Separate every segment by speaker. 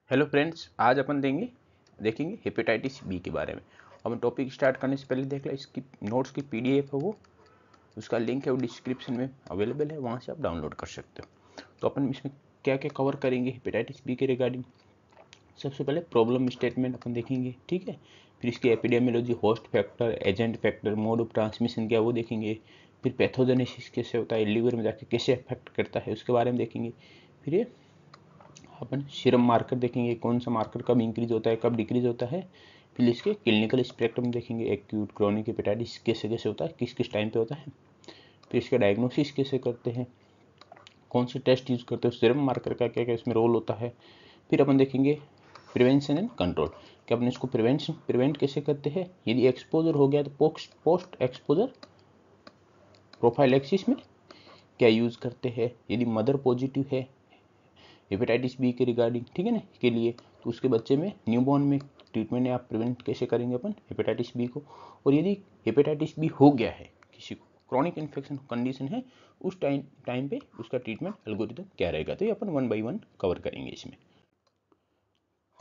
Speaker 1: Hello friends, आज अपन देखेंगे hepatitis B के बारे में। अपन टॉपिक स्टार्ट करने से पहले देख लें, इसकी नोट्स की पीडीएफ है वो, उसका लिंक है वो डिस्क्रिप्शन में अवेलेबल है, वहाँ से आप डाउनलोड कर सकते हो। तो अपन इसमें क्या क्या कवर करेंगे हेपेटाइटिस बी के रिगार्डिंग। सबसे पहले प्रॉब्लम स्टेटमेंट अपन देखेंगे, ठीक है। फिर इसकी epidemiology, host factor, agent factor, mode of transmission क्या वो देखेंगे। फिर पैथोजेनेसिस कैसे होता है, लीवर में जाके कैसे अफेक्ट करता है उसके बारे में देखेंगे। फिर ये अपन सीरम मार्कर देखेंगे, कौन सा मार्कर कब इंक्रीज होता है कब डिक्रीज होता है। फिर इसके क्लिनिकल स्पेक्ट्रम देखेंगे, एक्यूट क्रोनिक हेपेटाइटिस कैसे कैसे होता है, किस किस टाइम पे होता है। फिर इसका डायग्नोसिस कैसे करते हैं, कौन से टेस्ट यूज करते हैं, सीरम मार्कर का क्या क्या इसमें रोल होता है। फिर अपन देखेंगे प्रिवेंशन एंड कंट्रोल, कि अपन इसको प्रिवेंट कैसे करते हैं। यदि एक्सपोजर हो गया तो पोस्ट एक्सपोजर प्रोफाइलैक्सिस में क्या यूज करते हैं। यदि मदर पॉजिटिव है हेपेटाइटिस बी के रिगार्डिंग, ठीक है ना, के लिए, तो उसके बच्चे में न्यूबॉर्न में ट्रीटमेंट आप प्रिवेंट कैसे करेंगे अपन हेपेटाइटिस बी को। और यदि हेपेटाइटिस बी हो गया है किसी को, क्रॉनिक इन्फेक्शन कंडीशन है, उस टाइम पे उसका ट्रीटमेंट एल्गोरिथम क्या रहेगा, तो ये अपन 1 बाय 1 कवर करेंगे। इसमें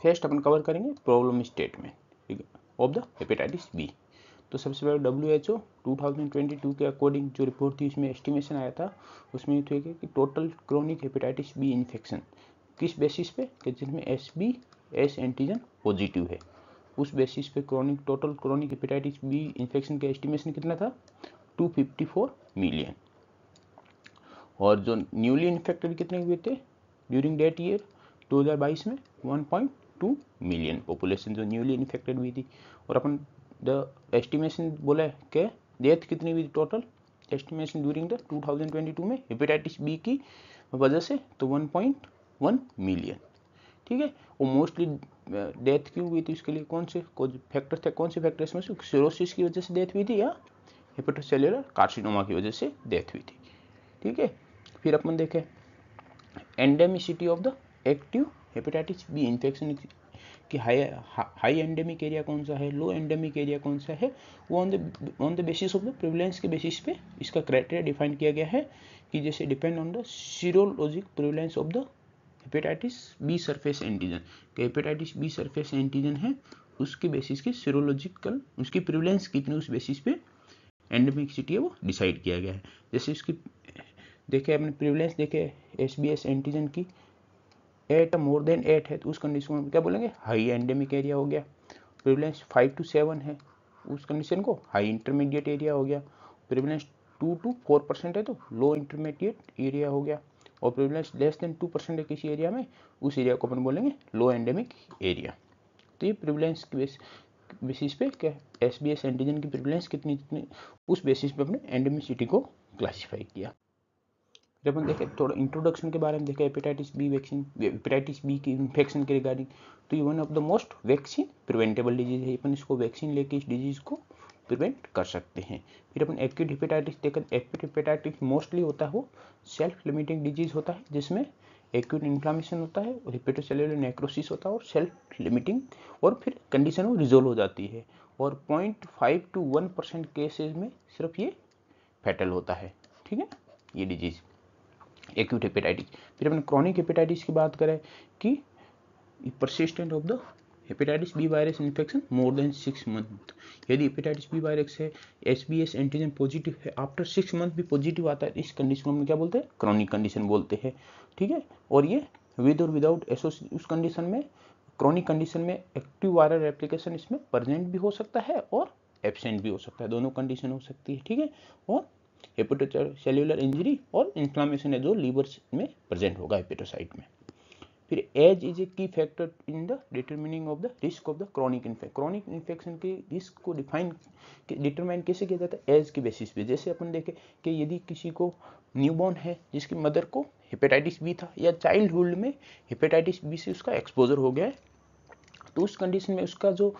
Speaker 1: फर्स्ट अपन कवर करेंगे problem statement of the hepatitis B. तो सबसे पहले WHO 2022 के अकॉर्डिंग जो रिपोर्ट थी उसमें एस्टिमेशन आया था, उसमें ये था कि total chronic hepatitis B infection किस बेसिस पे, कि जिनमें SBS एंटीजन पॉजिटिव है, उस बेसिस पे total chronic hepatitis B infection का एस्टिमेशन कितना था, 254 मिलियन। और जो न्यूली इन्फेक्टेड कितने हुए थे ड्यूरिंग डेट ईयर 2022 में, 1.2 मिलियन पॉपुलेशन जो न्यूली इन्फेक्टेड हुई थी। और अपन द एस्टिमेशन बोला है कि डेथ कितनी हुई थी टोटल एस्टिमेशन ड्यूरिंग द 2022 में हेपेटाइटिस बी की वजह से, तो 1.1 मिलियन, ठीक है। वो मोस्टली डेथ क्यों हुई थी, उसके लिए कौन से फैक्टर थे, कौन से फैक्टर्स में से सिरोसिस की वजह से डेथ हुई थी या हेपेटोसेल्युलर कार्सिनोमा की वजह से डेथ हुई थी, ठीक है। फिर अपन देखें endemicity of the active hepatitis B infection कि हाई एंडेमिक एरिया कौन सा है, लो एंडेमिक एरिया कौन सा है, वो on the basis of the prevalence के बेसिस पे इसका क्राइटेरिया डिफाइन किया गया है, कि जैसे depend on the serologic prevalence of the hepatitis B surface antigen, कि हेपेटाइटिस बी सरफेस एंटीजन है उसके बेसिस की सीरोलॉजिकल उसकी प्रिवलेंस कितनी, उस बेसिस पे एंडेमिसिटी है वो डिसाइड किया गया है। जैसे इसकी देखे अपने प्रिवलेंस देखे SBS एंटीजन की 8 मोर देन 8 है, तो उस कंडीशन में क्या बोलेंगे, हाई एंडेमिक एरिया हो गया। प्रिवलेंस 5 to 7 है, उस कंडीशन को हाई इंटरमीडिएट एरिया हो गया। प्रिवलेंस 2 to 4% है तो लो इंटरमीडिएट एरिया हो गया। और प्रिवलेंस लेस देन 2% है किसी एरिया में, उस एरिया को अपन बोलेंगे लो एंडेमिक एरिया। तो ये प्रिवलेंस के बेसिस पे क्या SBS एंटीजन की प्रिवलेंस कितनी कितनी, उस बेसिस पे अपने एंडेमिसिटी को क्लासीफाई किया। जब हम देखें थोड़ा इंट्रोडक्शन के बारे में देखें hepatitis B vaccine, hepatitis B की इन्फेक्शन के रिगार्डिंग, तो ये one of the most vaccine preventable disease है, अपन इसको वैक्सीन लेके इस डिजीज को प्रिवेंट कर सकते हैं। फिर अपन एक्यूट हेपेटाइटिस देखें, एक्यूट हेपेटाइटिस मोस्टली होता है वो सेल्फ लिमिटिंग डिजीज होता है, जिसमें एक्यूट इन्फ्लामेशन होता है और हेपेटोसेल्युलर नेक्रोसिस होता है और सेल्फ लिमिटिंग, और फिर कंडीशन वो रिजोल्व हो जाती है। और 0.5 to 1% केसेज में सिर्फ ये फैटल होता है, ठीक है ये डिजीज एक्यूट हेपेटाइटिस। फिर अपन क्रॉनिक हेपेटाइटिस की बात करें कि persistent of the hepatitis B virus infection more than 6 month, यदि हेपेटाइटिस बी वायरस है SBS एंटीजन पॉजिटिव है, आफ्टर 6 मंथ भी पॉजिटिव आता है, इस कंडीशन को हम क्या बोलते हैं, क्रॉनिक कंडीशन बोलते हैं, ठीक है। और ये विद और विदाउट उस कंडीशन में, क्रॉनिक कंडीशन में एक्टिव वायरल रेप्लिकेशन इसमें प्रेजेंट भी हो सकता है और एब्सेंट भी हो सकता है, दोनों कंडीशन हो सकती है, ठीक है। और हेपेटोसेल्युलर इंजरी और इन्फ्लामेशन है जो लीवर में प्रेजेंट होगा हेपेटोसाइट में। फिर एज इज ए की factor in the determining of the risk of the chronic infection के रिस्क को डिटरमाइन कैसे किया जाता है, एज के बेसिस पे। जैसे अपन देखें कि यदि किसी को न्यूबॉर्न है जिसकी मदर को हेपेटाइटिस बी था, या चाइल्डहुड में हेपेटाइटिस बी से उसका एक्सपोजर हो गया है, तो उस कंडीशन में उसका जो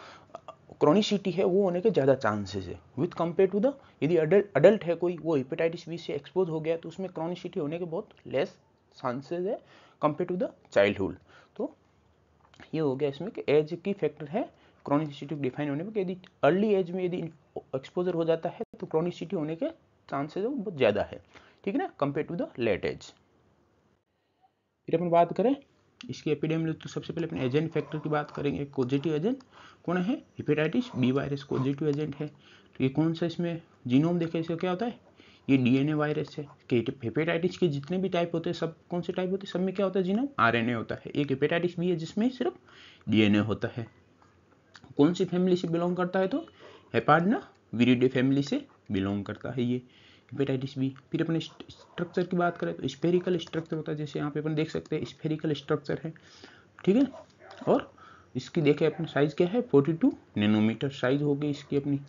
Speaker 1: क्रॉनिसिटी है वो होने के ज़्यादा चांसेस है विथ कंपेयर टू द, यदि अडल्ट है कोई वो हेपेटाइटिस बी से एक्सपोज हो गया तो उसमें क्रॉनिसिटी होने के बहुत लेस चांसेस है कंपेयर टू द चाइल्डहुड। तो ये हो गया इसमें कि एज की फैक्टर है क्रॉनिसिटी डिफाइन होने में, कि यदि अर्ली एज में यदि एक्सपोजर हो जाता है तो क्रॉनिसिटी होने के चांसेस बहुत ज़्यादा है, ठीक है ना, compare to the late age. फिर अपन बात करें इसकी एपिडेमियोलॉजी तो सबसे पहले अपने एजेंट फैक्टर की बात करेंगे। पॉजिटिव एजेंट कौन है? Hepatitis B virus positive agent है। तो ये कौन सा इसमें जीनोम देखे इसका क्या होता है? ये डीएनए वायरस है। कि हेपेटाइटिस के जितने भी टाइप होते हैं सब कौन से टाइप होते हैं? सब में क्या होता है? जीनोम आरएनए होता है। एक हेपेटाइटिस बी है जिसमें सिर्फ डीएनए होता है। कौन सी फैमिली से बिलोंग करता है? तो हेपार्डना विरिडे फैमिली से बिलोंग करता है ये हेपेटाइटिस बी। फिर अपने स्ट्रक्चर की बात करें तो स्फेरिकल स्ट्रक्चर होता है, जैसे यहाँ पे अपन देख सकते हैं स्फेरिकल स्ट्रक्चर है, ठीक है। और इसकी देखें अपनी साइज क्या है? 42 नैनोमीटर साइज होगी इसकी अपनी,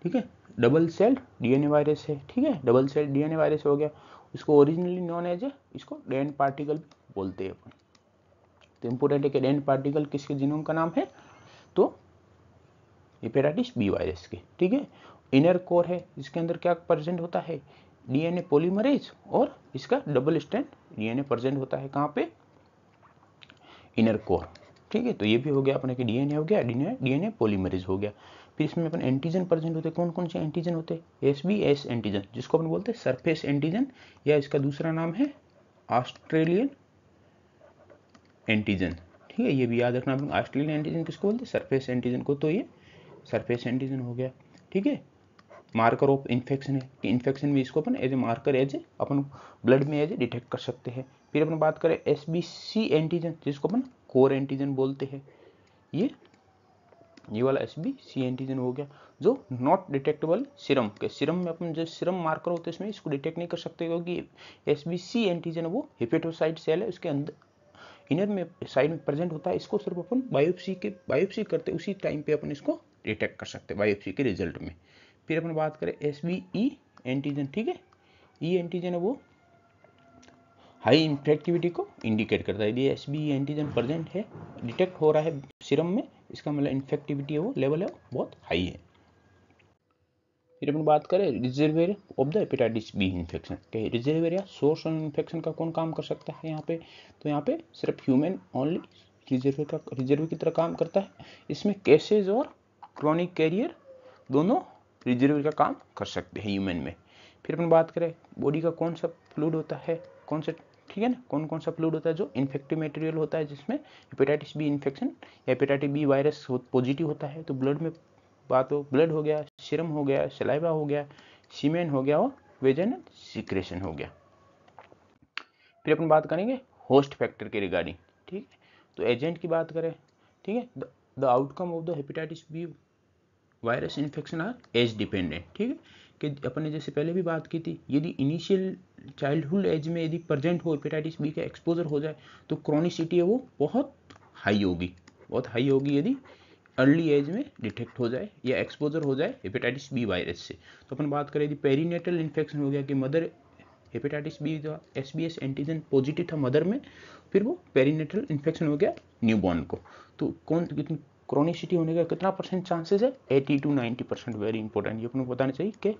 Speaker 1: ठीक है। डबल सेल डीएनए वायरस है, ठीक है। डबल सेल डीएनए वायरस हो गया। इसको ओरिजिनली नॉन एज इसको डेन पार्टिकल बोलते हैं अपन। तो इम्पोर्टेंट है कि डेन पार्टिकल किसके जीनोम का नाम है? तो हेपेटाइटिस बी वायरस के, ठीक है। इनर कोर है, इसके अंदर क्या प्रेजेंट होता है? डीएनए पॉलीमरेज और इसका डबल स्ट्रैंड डीएनए प्रेजेंट होता है। कहाँ पे? इनर कोर, ठीक है। तो ये भी हो गया अपने के डीएनए हो गया, डीएनए पॉलीमरेज हो गया। फिर इसमें अपन एंटीजन प्रेजेंट होते हैं। कौन कौन से एंटीजन होते हैं? एसबीएस एंटीजन, जिसको अपन बोलते हैं सरफेस एंटीजन, या इसका दूसरा नाम है ऑस्ट्रेलियन एंटीजन, ठीक है। ये भी याद रखना। ऑस्ट्रेलियन एंटीजन किसको बोलते हैं? सरफेस एंटीजन को। तो ये सरफेस एंटीजन हो गया, ठीक है। मार्कर ऑफ इन्फेक्शन है कि इन्फेक्शन में इसको अपन एज ए मार्कर एज अपन ब्लड में एज डिटेक्ट कर सकते हैं। फिर अपन बात करें एसबीसी एंटीजन, जिसको अपन कोर एंटीजन बोलते हैं। ये वाला एसबीसी एंटीजन हो गया, जो नॉट डिटेक्टेबल सीरम के, सीरम में अपन जो सीरम मार्कर होते हैं इसमें इसको डिटेक्ट नहीं कर सकते, क्योंकि एसबीसी एंटीजन वो हेपेटोसाइट सेल है, उसके अंदर इनर में साइड में प्रेजेंट होता है। इसको सिर्फ अपन बायोप्सी करते उसी टाइम पे अपन इसको डिटेक्ट कर सकते हैं बायोप्सी के रिजल्ट में। फिर अपन बात करें एसबीई एंटीजन, ठीक है। ई एंटीजन है वो हाई इन्फेक्टिविटी को इंडिकेट करता है। यदि एसबीई एंटीजन प्रेजेंट है, डिटेक्ट हो रहा है सीरम में, इसका मतलब इन्फेक्टिविटी है वो लेवल है बहुत हाई है। फिर अपन बात करें reservoir of the hepatitis B infection के, रिजर्वेयर या सोर्स ऑफ इन्फेक्शन का कौन काम कर सकता है यहाँ पे? तो यहाँ पे सिर्फ ह्यूमन ओनली रिजर्व की तरह काम करता है। इसमें केसेज और क्रॉनिक कैरियर दोनों रिजर्वेयर का काम कर सकते हैं ह्यूमन में। फिर अपन बात करें बॉडी का कौन सा फ्लूइड होता है, कौन सा, ठीक है ना, कौन कौन सा फ्लूइड होता है जो इन्फेक्टिव मटेरियल होता है, जिसमें हेपेटाइटिस बी इन्फेक्शन या हेपेटाइटिस बी वायरस पॉजिटिव होता है। तो ब्लड में बात हो, ब्लड हो गया, सीरम हो गया, सलाइवा हो गया, सीमेन हो गया और वेजाइनल सीक्रेशन हो गया। फिर अपन बात करेंगे होस्ट फैक्टर के रिगार्डिंग, ठीक है। तो एजेंट की बात करें, ठीक है, the outcome of the hepatitis B virus infection are age dependent, ठीक है। कि अपन ने जैसे पहले भी बात की थी, यदि इनिशियल चाइल्डहुड एज में यदि प्रेजेंट हो हेपेटाइटिस बी का एक्सपोजर हो जाए तो क्रॉनिसिटी है वो बहुत हाई होगी, बहुत हाई होगी यदि अर्ली एज में डिटेक्ट हो जाए या एक्सपोजर हो जाए हेपेटाइटिस बी वायरस से। तो अपन बात करें यदि पेरीनेटल इन्फेक्शन हो गया कि मदर हेपेटाइटिस बी जो एसबीएस एंटीजन पॉजिटिव था मदर में, फिर वो पेरीनेटल इन्फेक्शन हो गया न्यूबॉर्न को, तो कौन कितनी क्रॉनिसिटी होने का कितना परसेंट चांसेस है? 80 to 90%। वेरी इंपॉर्टेंट, ये अपन को बताना चाहिए कि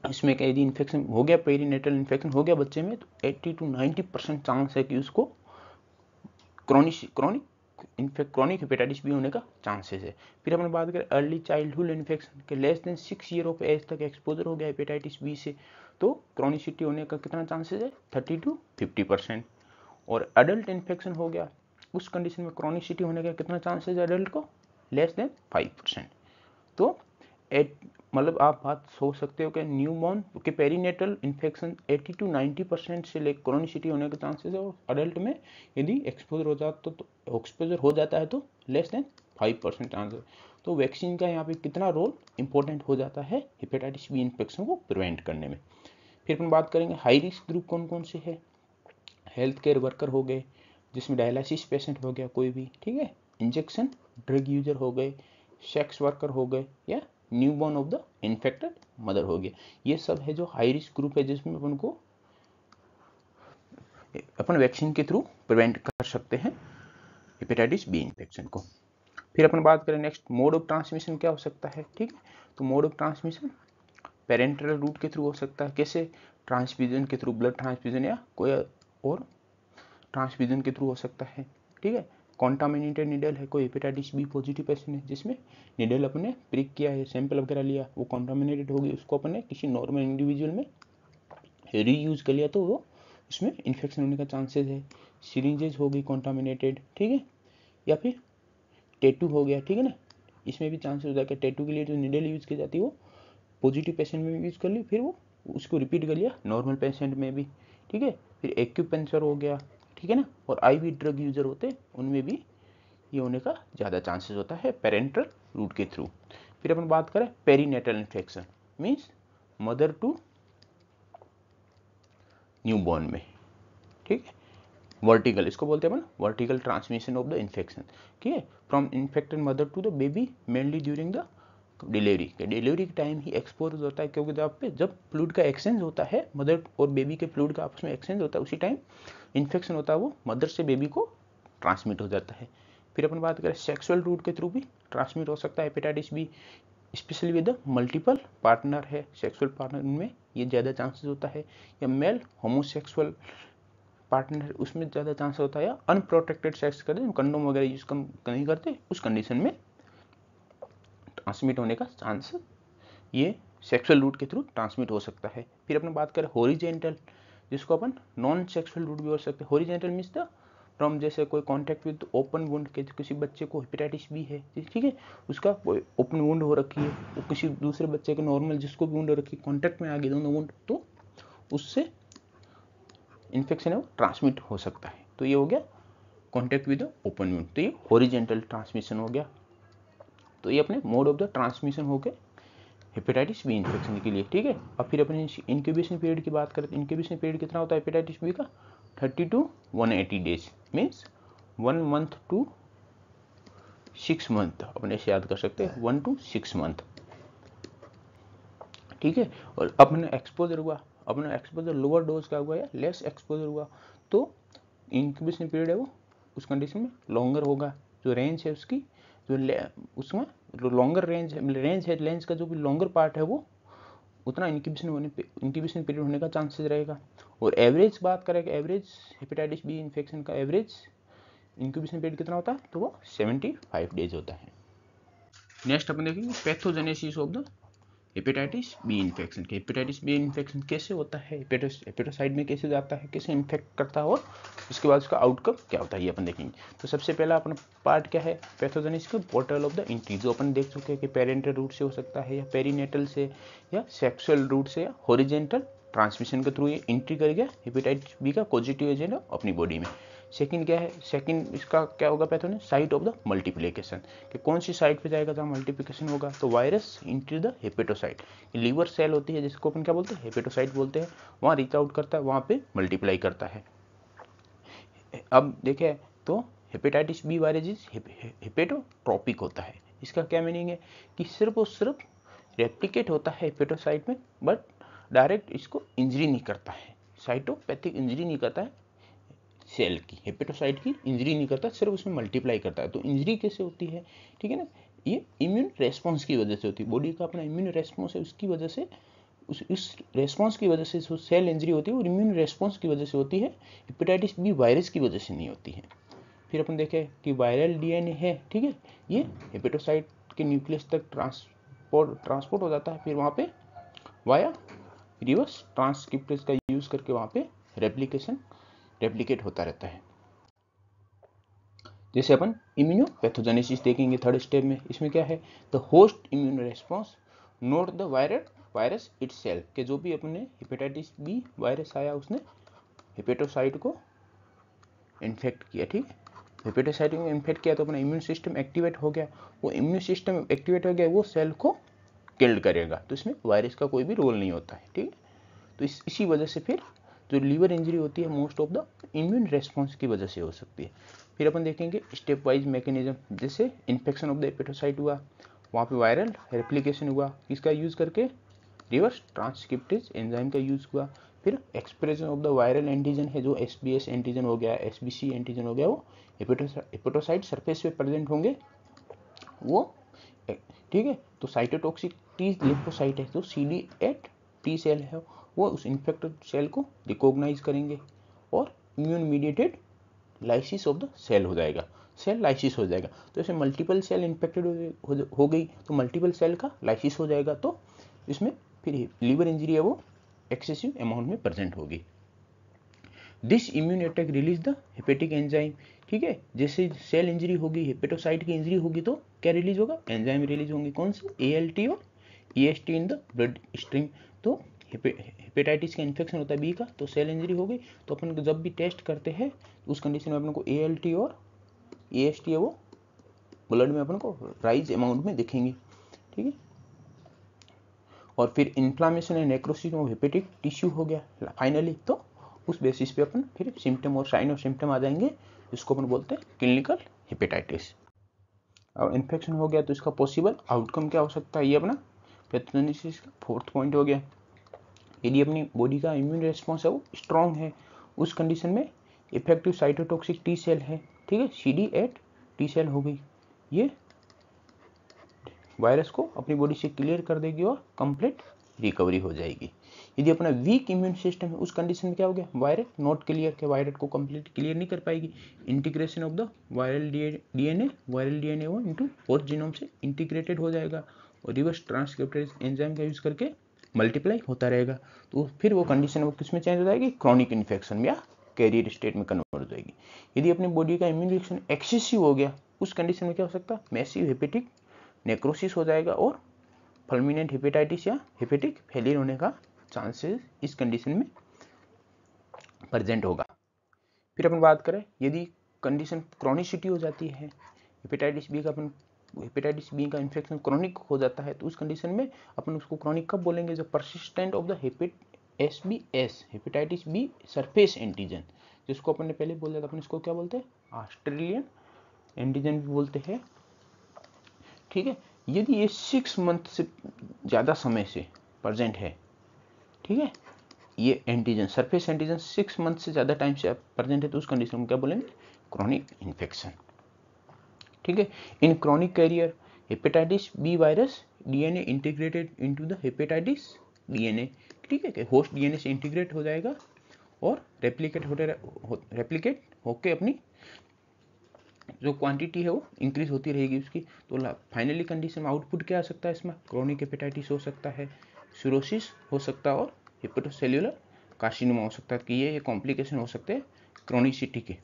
Speaker 1: इसमें क्या यदि इन्फेक्शन हो गया, पेरीनेटल इन्फेक्शन हो गया बच्चे में, तो 80 to 90% चांस है कि उसको क्रॉनिक हेपेटाइटिस बी होने का चांसेस है। फिर अपन बात करें अर्ली चाइल्डहुड इन्फेक्शन के, less than 6 year of age तक एक्सपोजर हो गया हेपेटाइटिस बी से, तो क्रॉनिसिटी होने का कितना चांसेस है? 30 to 50%। और अडल्ट इन्फेक्शन हो गया, उस कंडीशन में क्रॉनिसिटी होने का कितना चांसेस है अडल्ट को? Less than 5%। तो मतलब आप बात सोच सकते हो कि न्यूबॉर्न के पेरीनेटल इन्फेक्शन 80 to 90% से ले क्रॉनिसिटी होने के चांसेस है, और अडल्ट में यदि एक्सपोजर हो जाता है तो लेस देन 5% चांस है। तो वैक्सीन का यहाँ पे कितना रोल इंपॉर्टेंट हो जाता है हेपेटाइटिस बी इन्फेक्शन को प्रिवेंट करने में। फिर अपन बात करेंगे हाई रिस्क ग्रुप कौन कौन से है। हेल्थ केयर वर्कर हो गए, जिसमें डायलिसिस पेशेंट हो गया कोई भी, ठीक है, इंजेक्शन ड्रग यूजर हो गए, सेक्स वर्कर हो गए, या newborn of the infected mother हो गया। ये सब है जो हाई रिस्क ग्रुप है, जिसमें अपन वैक्सीन के थ्रू प्रिवेंट कर सकते हैं हेपेटाइटिस बी इन्फेक्शन को। फिर अपन बात करें नेक्स्ट मोड ऑफ ट्रांसमिशन क्या हो सकता है, ठीक है। तो mode of transmission parental route के थ्रू हो सकता है। कैसे? ट्रांसफ्यूजन के थ्रू, ब्लड ट्रांसफ्यूजन या कोई और ट्रांसफ्यूजन के थ्रू हो सकता है, ठीक है। कॉन्टामिनेटेड निडल है, कोई हेपेटाइटिस बी पॉजिटिव पेशेंट है जिसमें निडल अपने प्रिक किया है, सैंपल वगैरह लिया, वो कॉन्टामिनेटेड होगी, उसको अपने किसी नॉर्मल इंडिविजुअल में रीयूज कर लिया तो वो उसमें इन्फेक्शन होने का चांसेस है। सिरिंजेज हो गई कॉन्टामिनेटेड, ठीक है, या फिर टैटू हो गया, ठीक है ना, इसमें भी चांसेस होता है कि टैटू के लिए जो नीडल यूज़ की जाती है वो पॉजिटिव पेशेंट में भी यूज़ कर ली, फिर वो उसको रिपीट कर लिया नॉर्मल पेशेंट में भी, ठीक है। फिर एक्यूपंक्चर हो गया, ठीक है ना, और आईवी ड्रग यूजर होते हैं उनमें भी ये होने का ज़्यादा चांसेस होता है पेरेंटल रूट के थ्रू। फिर अपन बात करें perinatal infection, means mother to newborn में, ठीक है, वर्टिकल, इसको बोलते हैं अपन vertical transmission of the infection, ठीक है, from infected mother to the baby mainly during the delivery के टाइम ही एक्सपोज होता है, क्योंकि जब फ्लूइड का एक्सचेंज होता है, मदर और बेबी के फ्लूइड का आपस में एक्सचेंज होता है, उसी टाइम इन्फेक्शन होता है वो मदर से बेबी को ट्रांसमिट हो जाता है। फिर अपन बात करें सेक्सुअल रूट के थ्रू भी ट्रांसमिट हो सकता है hepatitis B, specially with the multiple partner है, सेक्सुअल पार्टनर में ये ज़्यादा चांसेस होता है, या मेल होमोसेक्सुअल पार्टनर उसमें ज़्यादा चांस होता है, या अनप्रोटेक्टेड सेक्स करते हैं, कंडोम वगैरह यूज नहीं करते, उस कंडीशन में ट्रांसमिट होने का चांस ये सेक्सुअल रूट के थ्रू ट्रांसमिट हो सकता है। फिर अपन बात करें हॉरिजेंटल, जिसको अपन नॉन सेक्सुअल रूट भी हो सकते हैं। हॉरिजेंटल मीन्स द फ्रॉम, जैसे कोई कॉन्टैक्ट विद ओपन वुंड के, किसी बच्चे को हेपेटाइटिस बी है, ठीक है, उसका कोई ओपन वुंड हो रखी है, वो किसी दूसरे बच्चे के नॉर्मल जिसको भी वुंड हो रखी है, कॉन्टैक्ट में आ गई दोनों वुंड, तो उससे इन्फेक्शन है वो ट्रांसमिट हो सकता है। तो ये हो गया कॉन्टैक्ट विद ओपन वुंड, तो ये हॉरिजेंटल ट्रांसमिशन हो गया। तो ये अपने मोड ऑफ द ट्रांसमिशन हो गए हेपेटाइटिस बी इन्फेक्शन के लिए, ठीक है। अब फिर अपने इंक्यूबेशन पीरियड की बात करें तो इंक्यूबेशन पीरियड कितना होता है हेपेटाइटिस बी का, 30 to 180 days, means 1 month to 6 month, अपने से याद कर सकते हैं 1 to 6 month, ठीक है। और अपने एक्सपोजर हुआ, अपना एक्सपोजर लोअर डोज का हुआ या लेस एक्सपोजर हुआ, तो इंक्यूबेशन पीरियड है वो उस कंडीशन में लॉन्गर होगा, जो रेंज है उसकी, जो उसमें लॉन्गर रेंज है, लेंस का जो भी लॉन्गर पार्ट है वो उतना इंक्यूबेशन पीरियड होने का चांसेस रहेगा। और एवरेज बात करें कि एवरेज हेपेटाइटिस बी इन्फेक्शन का एवरेज इंक्यूबेशन पीरियड कितना होता है, तो वो 75 डेज होता है। नेक्स्ट अपन देखेंगे pathogenesis of the hepatitis B infection के। हेपेटाइटिस बी इन्फेक्शन कैसे होता है, हेपेटोसाइट में कैसे जाता है, कैसे इन्फेक्ट करता है, और उसके बाद उसका आउटकम क्या होता है ये अपन देखेंगे। तो सबसे पहला अपना पार्ट क्या है पैथोजेनेसिस का, पोर्टल ऑफ द एंट्री, जो अपन देख चुके हैं कि पेरेंटल रूट से हो सकता है, या पेरीनेटल से, या सेक्सुअल रूट से, या हॉरिजेंटल ट्रांसमिशन के थ्रू ये एंट्री कर गया हेपेटाइटिस बी का पॉजिटिव एजेंट अपनी बॉडी में। सेकंड क्या है, सेकंड इसका क्या होगा pathogen, site of the multiplication, कि कौन सी साइट पे जाएगा जहाँ मल्टीप्लिकेशन होगा, तो virus into the hepatocyte, liver cell होती है जिसको अपन क्या बोलते हैं हेपेटोसाइट बोलते हैं, वहाँ रीच आउट करता है, वहाँ पे मल्टीप्लाई करता है। अब देखें तो हेपेटाइटिस बी वायरस हेपेटोट्रॉपिक होता है, इसका क्या मीनिंग है कि सिर्फ और सिर्फ रेप्लिकेट होता है हेपेटोसाइट में, बट डायरेक्ट इसको इंजरी नहीं करता है, साइटोपैथिक इंजरी नहीं करता है सेल की, हेपेटोसाइट की इंजरी नहीं करता, सिर्फ उसमें मल्टीप्लाई करता है। तो इंजरी कैसे होती है, ठीक है ना, ये इम्यून रेस्पॉन्स की वजह से होती है, बॉडी का अपना इम्यून रेस्पॉन्स है उसकी वजह से, इस रेस्पॉन्स की वजह से जो सेल इंजरी होती है वो इम्यून रेस्पॉन्स की वजह से होती है, हेपेटाइटिस बी वायरस की वजह से नहीं होती है। फिर अपन देखें कि वायरल डीएनए है, ठीक है, ये हेपेटोसाइट के न्यूक्लियस तक ट्रांसपोर्ट हो जाता है, फिर वहाँ पे वाया रिवर्स ट्रांसक्रिप्टेज का यूज़ करके वहाँ पे रेप्लिकेट होता रहता है। जैसे अपन इम्यूनोपैथोजेनेसिस देखेंगे थर्ड स्टेप में, इसमें क्या है, the host immune response note the virus itself, के जो भी अपने हेपेटाइटिस बी वायरस आया उसने हेपेटोसाइट को इन्फेक्ट किया, ठीक है, हेपेटोसाइट को इन्फेक्ट किया तो अपना इम्यून सिस्टम एक्टिवेट हो गया, वो इम्यून सिस्टम एक्टिवेट हो गया वो सेल को किल्ड करेगा, तो इसमें वायरस का कोई भी रोल नहीं होता है, ठीक है। तो इसी वजह से फिर जो लीवर इंजरी होती है most of the immune response की वजह से हो सकती है। फिर अपन देखेंगे स्टेप वाइज मैकेनिज्म, जैसे इन्फेक्शन ऑफ द हेपेटोसाइट हुआ, वहाँ पे वायरल रेप्लिकेशन हुआ, किसका यूज़ करके, रिवर्स ट्रांसक्रिप्टेज एंजाइम का यूज़ हुआ। फिर expression of the viral antigen है, जो SBS एंटीजन हो गया, SBC एंटीजन हो गया, वो हेपेटोसाइट सरफेस पे प्रेजेंट होंगे वो, ठीक है। तो साइटोटॉक्सिक टी लिम्फोसाइट है, जो CD8 टी सेल है, वो उस इन्फेक्टेड सेल को रिकॉग्नाइज करेंगे और immune mediated lysis of the cell हो जाएगा, सेल लाइसिस हो जाएगा। तो ऐसे मल्टीपल सेल इन्फेक्टेड हो गई तो मल्टीपल सेल का लाइसिस हो जाएगा, तो इसमें फिर लीवर इंजरी है वो एक्सेसिव अमाउंट में प्रेजेंट होगी। This immune attack release the hepatic enzyme, ठीक है। जैसे सेल इंजरी होगी, हेपेटोसाइट की इंजरी होगी तो क्या रिलीज होगा, एंजाइम रिलीज होंगे, कौन से, ALT और EST in the blood stream. तो हेपेटाइटिस का इन्फेक्शन होता है बी का, तो सेल इंजरी हो गई, तो अपन जब भी टेस्ट करते हैं उस कंडीशन में अपन को ALT और EST है वो ब्लड में अपन को राइज अमाउंट में दिखेंगे, ठीक है। और फिर inflammation and necrosis of hepatic tissue हो गया फाइनली, तो उस बेसिस पे अपन फिर सिम्टम और साइन और सिम्टम आ जाएंगे, जिसको अपन बोलते हैं क्लिनिकल हेपेटाइटिस। अब इन्फेक्शन हो गया तो इसका पॉसिबल आउटकम क्या हो सकता है, ये अपना पैथोजेनेसिस का 4th पॉइंट हो गया। यदि अपनी बॉडी का इम्यून रिस्पॉन्स है वो स्ट्रॉन्ग है, उस कंडीशन में इफेक्टिव साइटोटॉक्सिक टी सेल है, ठीक है, CD8 टी सेल हो गई, ये वायरस को अपनी बॉडी से क्लियर कर देगी और कंप्लीट रिकवरी हो जाएगी। यदि अपना वीक इम्यून सिस्टम है, उस कंडीशन में क्या हो गया, वायरस नॉट क्लियर के वायरस को कंप्लीट क्लियर नहीं कर पाएगी, integration of the viral DNA वो इनटू होस्ट जीनोम से इंटीग्रेटेड हो जाएगा और रिवर्स ट्रांसक्रिप्टेज एंजाइम का यूज करके मल्टीप्लाई होता रहेगा, तो फिर वो कंडीशन वो किस में चेंज हो जाएगी, क्रॉनिक इन्फेक्शन या कैरियर स्टेट में कन्वर्ट हो जाएगी। यदि अपनी बॉडी का इम्यून रिएक्शन एक्सेसिव हो गया, उस कंडीशन में क्या हो सकता है, मैसिव हेपेटिक नेक्रोसिस हो जाएगा और फुलमिनेंट हेपेटाइटिस या हेपेटिक फेलियर होने का चांसेस इस कंडीशन में प्रेजेंट होगा। फिर अपन बात करें, यदि कंडीशन क्रॉनिसिटी हो जाती है, हेपेटाइटिस बी का इन्फेक्शन क्रॉनिक हो जाता है, तो उस कंडीशन में अपन उसको क्रॉनिक कब बोलेंगे, जब persistent of the SBS hepatitis B surface antigen, जिसको अपन ने पहले बोला था, अपन इसको क्या बोलते हैं, ऑस्ट्रेलियन एंटीजन भी बोलते हैं, ठीक है। यदि ये 6 मंथ से ज़्यादा समय से प्रेजेंट है, ठीक है, ये एंटीजन सरफेस एंटीजन 6 मंथ से ज़्यादा टाइम से प्रेजेंट है, तो उस कंडीशन में क्या बोलेंगे, क्रॉनिक इन्फेक्शन, ठीक है। In chronic carrier hepatitis B virus DNA integrated into the hepatitis DNA, ठीक है, होस्ट DNA से इंटीग्रेट हो जाएगा और रेप्लिकेट होके अपनी जो क्वांटिटी है वो इंक्रीज होती रहेगी उसकी, तो फाइनली कंडीशन में आउटपुट क्या आ सकता है, इसमें क्रॉनिक हेपेटाइटिस हो सकता है, सिरोसिस हो सकता है और हेपेटोसेल्युलर कार्सिनोमा हो सकता है, कि ये कॉम्प्लिकेशन हो सकते हैं क्रॉनिसिटी के।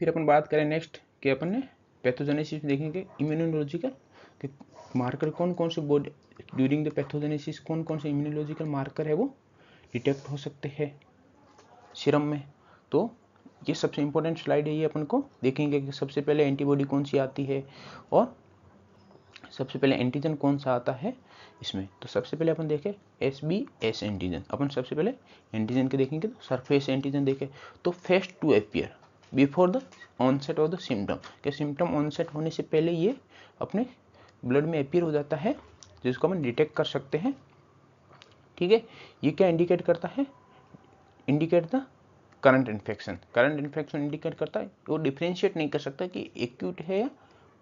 Speaker 1: फिर अपन बात करें नेक्स्ट कि अपन ने पैथोजेनेसिस देखेंगे इम्यूनोलॉजिकल कि मार्कर कौन कौन से बॉडी ड्यूरिंग द पैथोजेनेसिस कौन कौन से इम्यूनोलॉजिकल मार्कर है वो डिटेक्ट हो सकते हैं सीरम में। तो ये सबसे इंपॉर्टेंट स्लाइड है, ये अपन को देखेंगे कि सबसे पहले एंटीबॉडी कौन सी आती है और सबसे पहले एंटीजन कौन सा आता है इसमें। तो सबसे पहले अपन देखें SBS एंटीजन, अपन सबसे पहले एंटीजन के देखेंगे, तो सरफेस एंटीजन देखें, तो first to appear before the onset of the symptom, के सिम्टम ऑनसेट होने से पहले ये अपने ब्लड में अपीयर हो जाता है, जिसको अपन डिटेक्ट कर सकते हैं, ठीक है। ये क्या इंडिकेट करता है, indicate the current infection indicate करता है, वो डिफ्रेंशिएट नहीं कर सकता कि एक्यूट है या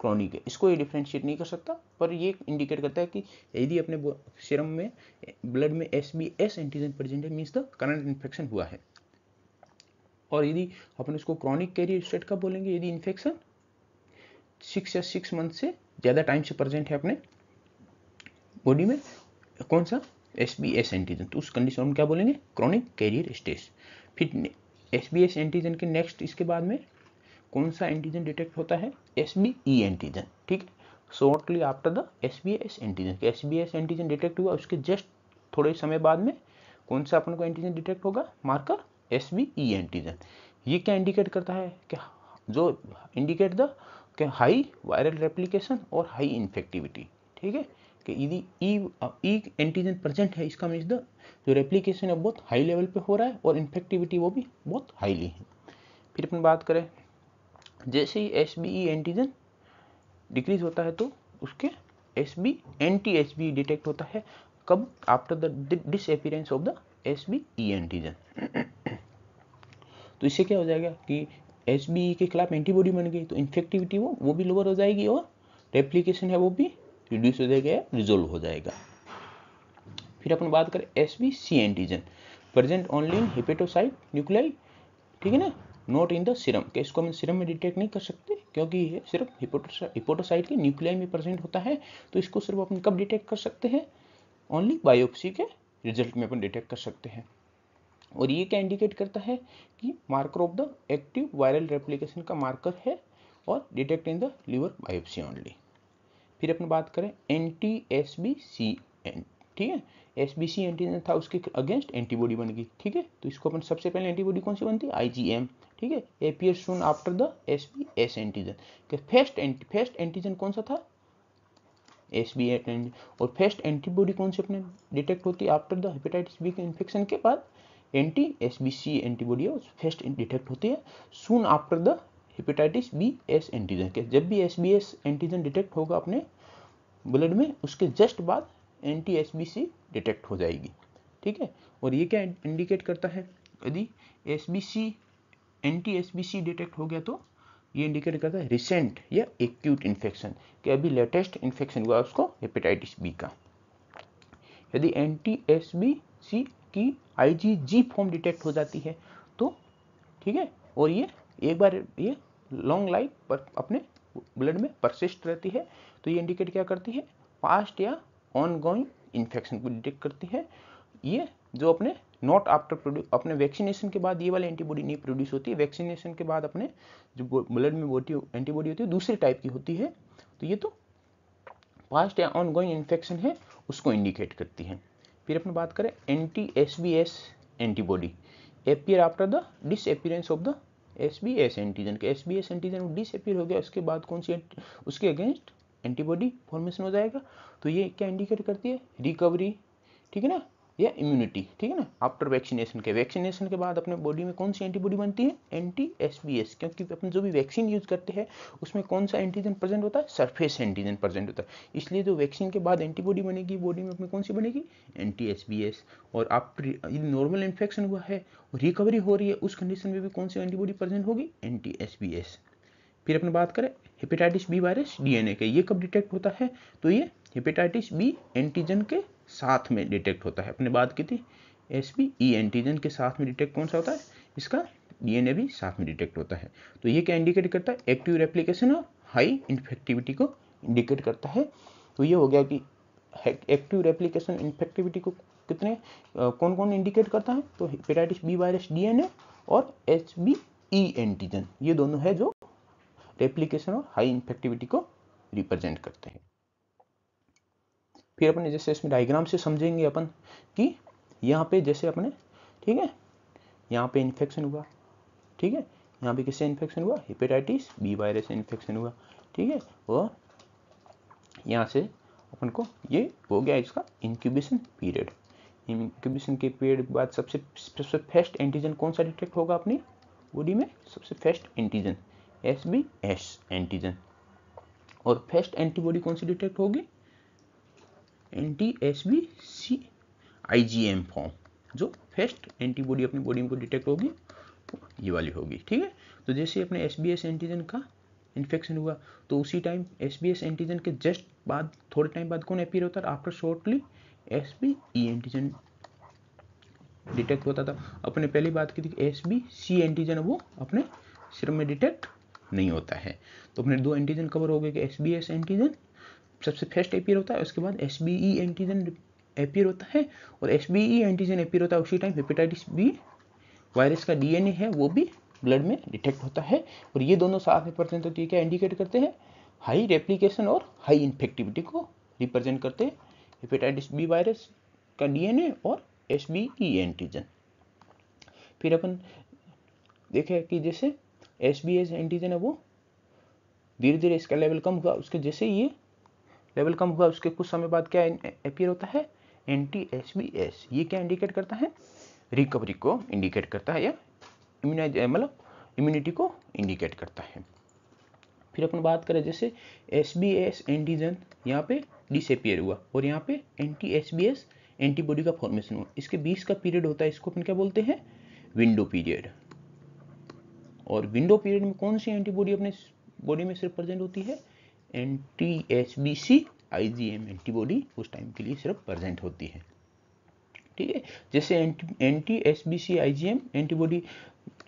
Speaker 1: क्रॉनिक है, इसको ये डिफ्रेंशिएट नहीं कर सकता, पर ये इंडिकेट करता है कि यदि अपने सीरम में ब्लड में SBS एंटीजन प्रेजेंट है, मीन्स द करंट इन्फेक्शन हुआ है। और यदि अपन इसको क्रॉनिक कैरियर स्टेट कब बोलेंगे, यदि इन्फेक्शन 6 मंथ से ज़्यादा टाइम से प्रेजेंट है अपने बॉडी में, कौन सा SBS एंटीजन, तो उस कंडीशन में क्या बोलेंगे, क्रॉनिक कैरियर स्टेज। फिर SBS एंटीजन के नेक्स्ट इसके बाद में कौन सा एंटीजन डिटेक्ट होता है, SBE एंटीजन, ठीक है। Shortly after the SBS antigen, SBS antigen detect हुआ, उसके जस्ट थोड़े समय बाद में कौन सा अपन को एंटीजन डिटेक्ट होगा, मार्कर SBE एंटीजन। ये क्या इंडिकेट करता है, कि जो indicate the high viral replication और हाई इन्फेक्टिविटी, ठीक है, कि यदि ई एंटीजन प्रेजेंट है, इसका मीन्स द जो रेप्लिकेशन है बहुत हाई लेवल पे हो रहा है और इन्फेक्टिविटी वो भी बहुत हाईली है। फिर अपन बात करें, जैसे ही SBE एंटीजन डिक्रीज होता है तो उसके एंटी SBE डिटेक्ट होता है, कब, after the disappearance of the SBE antigen. तो इससे क्या हो जाएगा कि SBE के खिलाफ एंटीबॉडी बन गई, तो इन्फेक्टिविटी वो भी लोअर हो जाएगी और रेप्लिकेशन है वो भी रिड्यूस हो जाएगा या रिजोल्व हो जाएगा। फिर अपन बात करें SBC antigen, present only in hepatocyte nuclei, ठीक है ना, नॉट इन द सीरम, के इसको हम सीरम में डिटेक्ट नहीं कर सकते क्योंकि ये सिर्फ हेपेटोसाइट के न्यूक्लियाई में प्रेजेंट होता है, तो इसको सिर्फ अपन कब डिटेक्ट कर सकते हैं, ओनली बायोप्सी के रिजल्ट में अपन डिटेक्ट कर सकते हैं। और ये क्या इंडिकेट करता है कि marker of the active viral replication का मार्कर है और detect in the liver biopsy only. फिर अपन बात करें एंटी SBCN, ठीक है, SBC एंटीजन था, उसके अगेंस्ट एंटीबॉडी बन गई, ठीक है। तो इसको अपन सबसे पहले एंटीबॉडी कौन सी बनती है, IgM, ठीक है, appear soon after the SBS antigen. First antigen कौन सा था, SB एंटीजन। और फर्स्ट एंटीबॉडी कौन सी अपने डिटेक्ट होती है आफ्टर द हेपेटाइटिस बी के इन्फेक्शन के बाद, anti SBC antibody first detect होती है soon after the hepatitis B S antigen के। जब भी SBS एंटीजन डिटेक्ट होगा अपने ब्लड में, उसके जस्ट बाद एंटी SBC डिटेक्ट हो जाएगी, ठीक है। और ये क्या इंडिकेट करता है, यदि एंटी SBC डिटेक्ट हो गया तो ये इंडिकेट करता है रिसेंट या एक्यूट इन्फेक्शन, कि अभी लेटेस्ट इन्फेक्शन हुआ उसको हेपेटाइटिस बी का। यदि एंटी SBC की IgG फॉर्म डिटेक्ट हो जाती है तो, ठीक है, और ये एक बार ये लॉन्ग लाइफ पर अपने ब्लड में परसिस्ट रहती है, तो ये इंडिकेट क्या करती है, पास्ट या ऑनगोइंग इन्फेक्शन को डिटेक्ट करती है। ये जो अपने नॉट आफ्टर अपने वैक्सीनेशन के बाद ये वाली एंटीबॉडी नहीं प्रोड्यूस होती है, वैक्सीनेशन के बाद अपने जो ब्लड में एंटीबॉडी होती है दूसरे टाइप की होती है, तो ये तो पास्ट या ऑनगोइंग इन्फेक्शन है उसको इंडिकेट करती है। फिर अपन बात करें anti SBS antibody appear after the disappearance of the SBS antigen के। SBS एंटीजन डिसअपीयर हो गया, उसके बाद कौन सी उसके अगेंस्ट एंटीबॉडी फॉर्मेशन हो जाएगा, तो ये क्या इंडिकेट करती है, रिकवरी, ठीक है ना, या इम्यूनिटी, ठीक है ना, आफ्टर वैक्सीनेशन के। वैक्सीनेशन के बाद अपने बॉडी में कौन सी एंटीबॉडी बनती है, एंटी SBS, क्योंकि अपन जो भी वैक्सीन यूज करते हैं उसमें कौन सा एंटीजन प्रेजेंट होता है, सरफेस एंटीजन प्रेजेंट होता है, इसलिए जो वैक्सीन के बाद एंटीबॉडी बनेगी बॉडी में अपनी कौन सी बनेगी, एंटी SBS। और आफ्टर नॉर्मल इन्फेक्शन हुआ है और रिकवरी हो रही है उस कंडीशन में भी कौन सी एंटीबॉडी प्रेजेंट होगी, एंटी SBS। फिर अपन बात करें हेपेटाइटिस बी वायरस DNA के, ये कब डिटेक्ट होता है, तो ये हेपेटाइटिस बी एंटीजन के साथ में डिटेक्ट होता है। अपने बात की थी SBE एंटीजन के साथ में डिटेक्ट कौन सा होता है, इसका DNA भी साथ में डिटेक्ट होता है। तो ये क्या इंडिकेट करता है, एक्टिव रेप्लिकेशन और हाई इन्फेक्टिविटी को इंडिकेट करता है। तो ये हो गया कि एक्टिव रेप्लिकेशन इन्फेक्टिविटी को कितने कौन कौन इंडिकेट करता है, तो हेपेटाइटिस बी वायरस DNA और HBE एंटीजन, ये दोनों है जो रेप्लिकेशन और हाई इन्फेक्टिविटी को रिप्रेजेंट करते हैं। फिर अपने जैसे इसमें डायग्राम से समझेंगे अपन कि यहाँ पे जैसे अपने, ठीक है, यहाँ पे इन्फेक्शन हुआ, ठीक है, यहाँ पे किससे इन्फेक्शन हुआ, हेपेटाइटिस बी वायरस से इन्फेक्शन हुआ, ठीक है, और यहाँ से अपन को ये हो गया इसका इंक्यूबेशन पीरियड। इंक्यूबेशन के पीरियड के बाद सबसे फर्स्ट एंटीजन कौन सा डिटेक्ट होगा अपनी बॉडी में, सबसे फर्स्ट एंटीजन SBS एंटीजन। और फर्स्ट एंटीबॉडी कौन सी डिटेक्ट होगी, एंटी SBC IgM फॉर्म, जो फर्स्ट एंटीबॉडी अपनी बॉडी में डिटेक्ट होगी ये वाली होगी, ठीक है। तो जैसे अपने SBS एंटीजन का इन्फेक्शन हुआ तो उसी टाइम SBS एंटीजन के जस्ट बाद थोड़े टाइम बाद कौन अपीयर होता है, after shortly SBE antigen detect होता था। अपने पहली बात की थी कि SBC एंटीजन वो अपने सिर में डिटेक्ट नहीं होता है, तो अपने दो एंटीजन कवर हो गए कि SBS एंटीजन सबसे फर्स्ट अपीयर होता है, उसके बाद SBE एंटीजन अपीयर होता है, और SBE एंटीजन अपीयर होता है उसी टाइम हेपेटाइटिस बी वायरस का DNA है वो भी ब्लड में डिटेक्ट होता है, और ये दोनों साथ में प्रेजेंट होती है, क्या इंडिकेट करते हैं, हाई रेप्लिकेशन और हाई इन्फेक्टिविटी को रिप्रेजेंट करते हैं, हेपेटाइटिस बी वायरस का DNA और SBE एंटीजन। फिर अपन देखे कि जैसे SBS एंटीजन है वो धीरे धीरे इसका लेवल कम हुआ, उसके जैसे ये लेवल कम हुआ उसके कुछ समय बाद क्या अपीयर होता है, एंटी SBS। ये क्या इंडिकेट करता है, रिकवरी को इंडिकेट करता है या मतलब इम्यूनिटी को इंडिकेट करता है। फिर अपन बात करें जैसे SBS एंटीजन यहाँ पे डिसअपीयर हुआ और यहाँ पे एंटी SBS एंटीबॉडी का फॉर्मेशन हुआ, इसके बीच का पीरियड होता है, इसको अपन क्या बोलते हैं, विंडो पीरियड। और विंडो पीरियड में कौन सी एंटीबॉडी अपने बॉडी में सिर्फ प्रेजेंट होती है, एंटी SBC IgM एंटीबॉडी उस टाइम के लिए सिर्फ प्रेजेंट होती है, ठीक है। जैसे एंटी SBC IgM एंटीबॉडी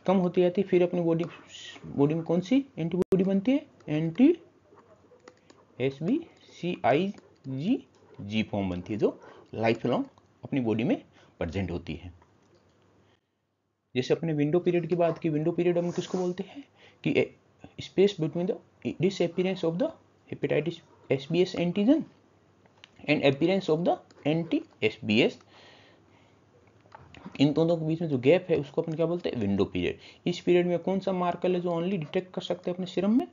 Speaker 1: कम होती जाती है, फिर अपनी बॉडी में कौन सी एंटीबॉडी बनती है, एंटी SBC IgG फॉर्म बनती है जो लाइफ लॉन्ग अपनी बॉडी में प्रेजेंट होती है। जैसे अपने विंडो पीरियड की बात की, विंडो पीरियड हम किसको बोलते हैं कि space between the disappearance of the hepatitis SBS antigen and appearance of the anti SBS, इन दोनों के बीच में जो गैप है उसको अपन क्या बोलते हैं, विंडो पीरियड। इस पीरियड में कौन सा मार्कर है जो ओनली डिटेक्ट कर सकते हैं अपने सीरम में,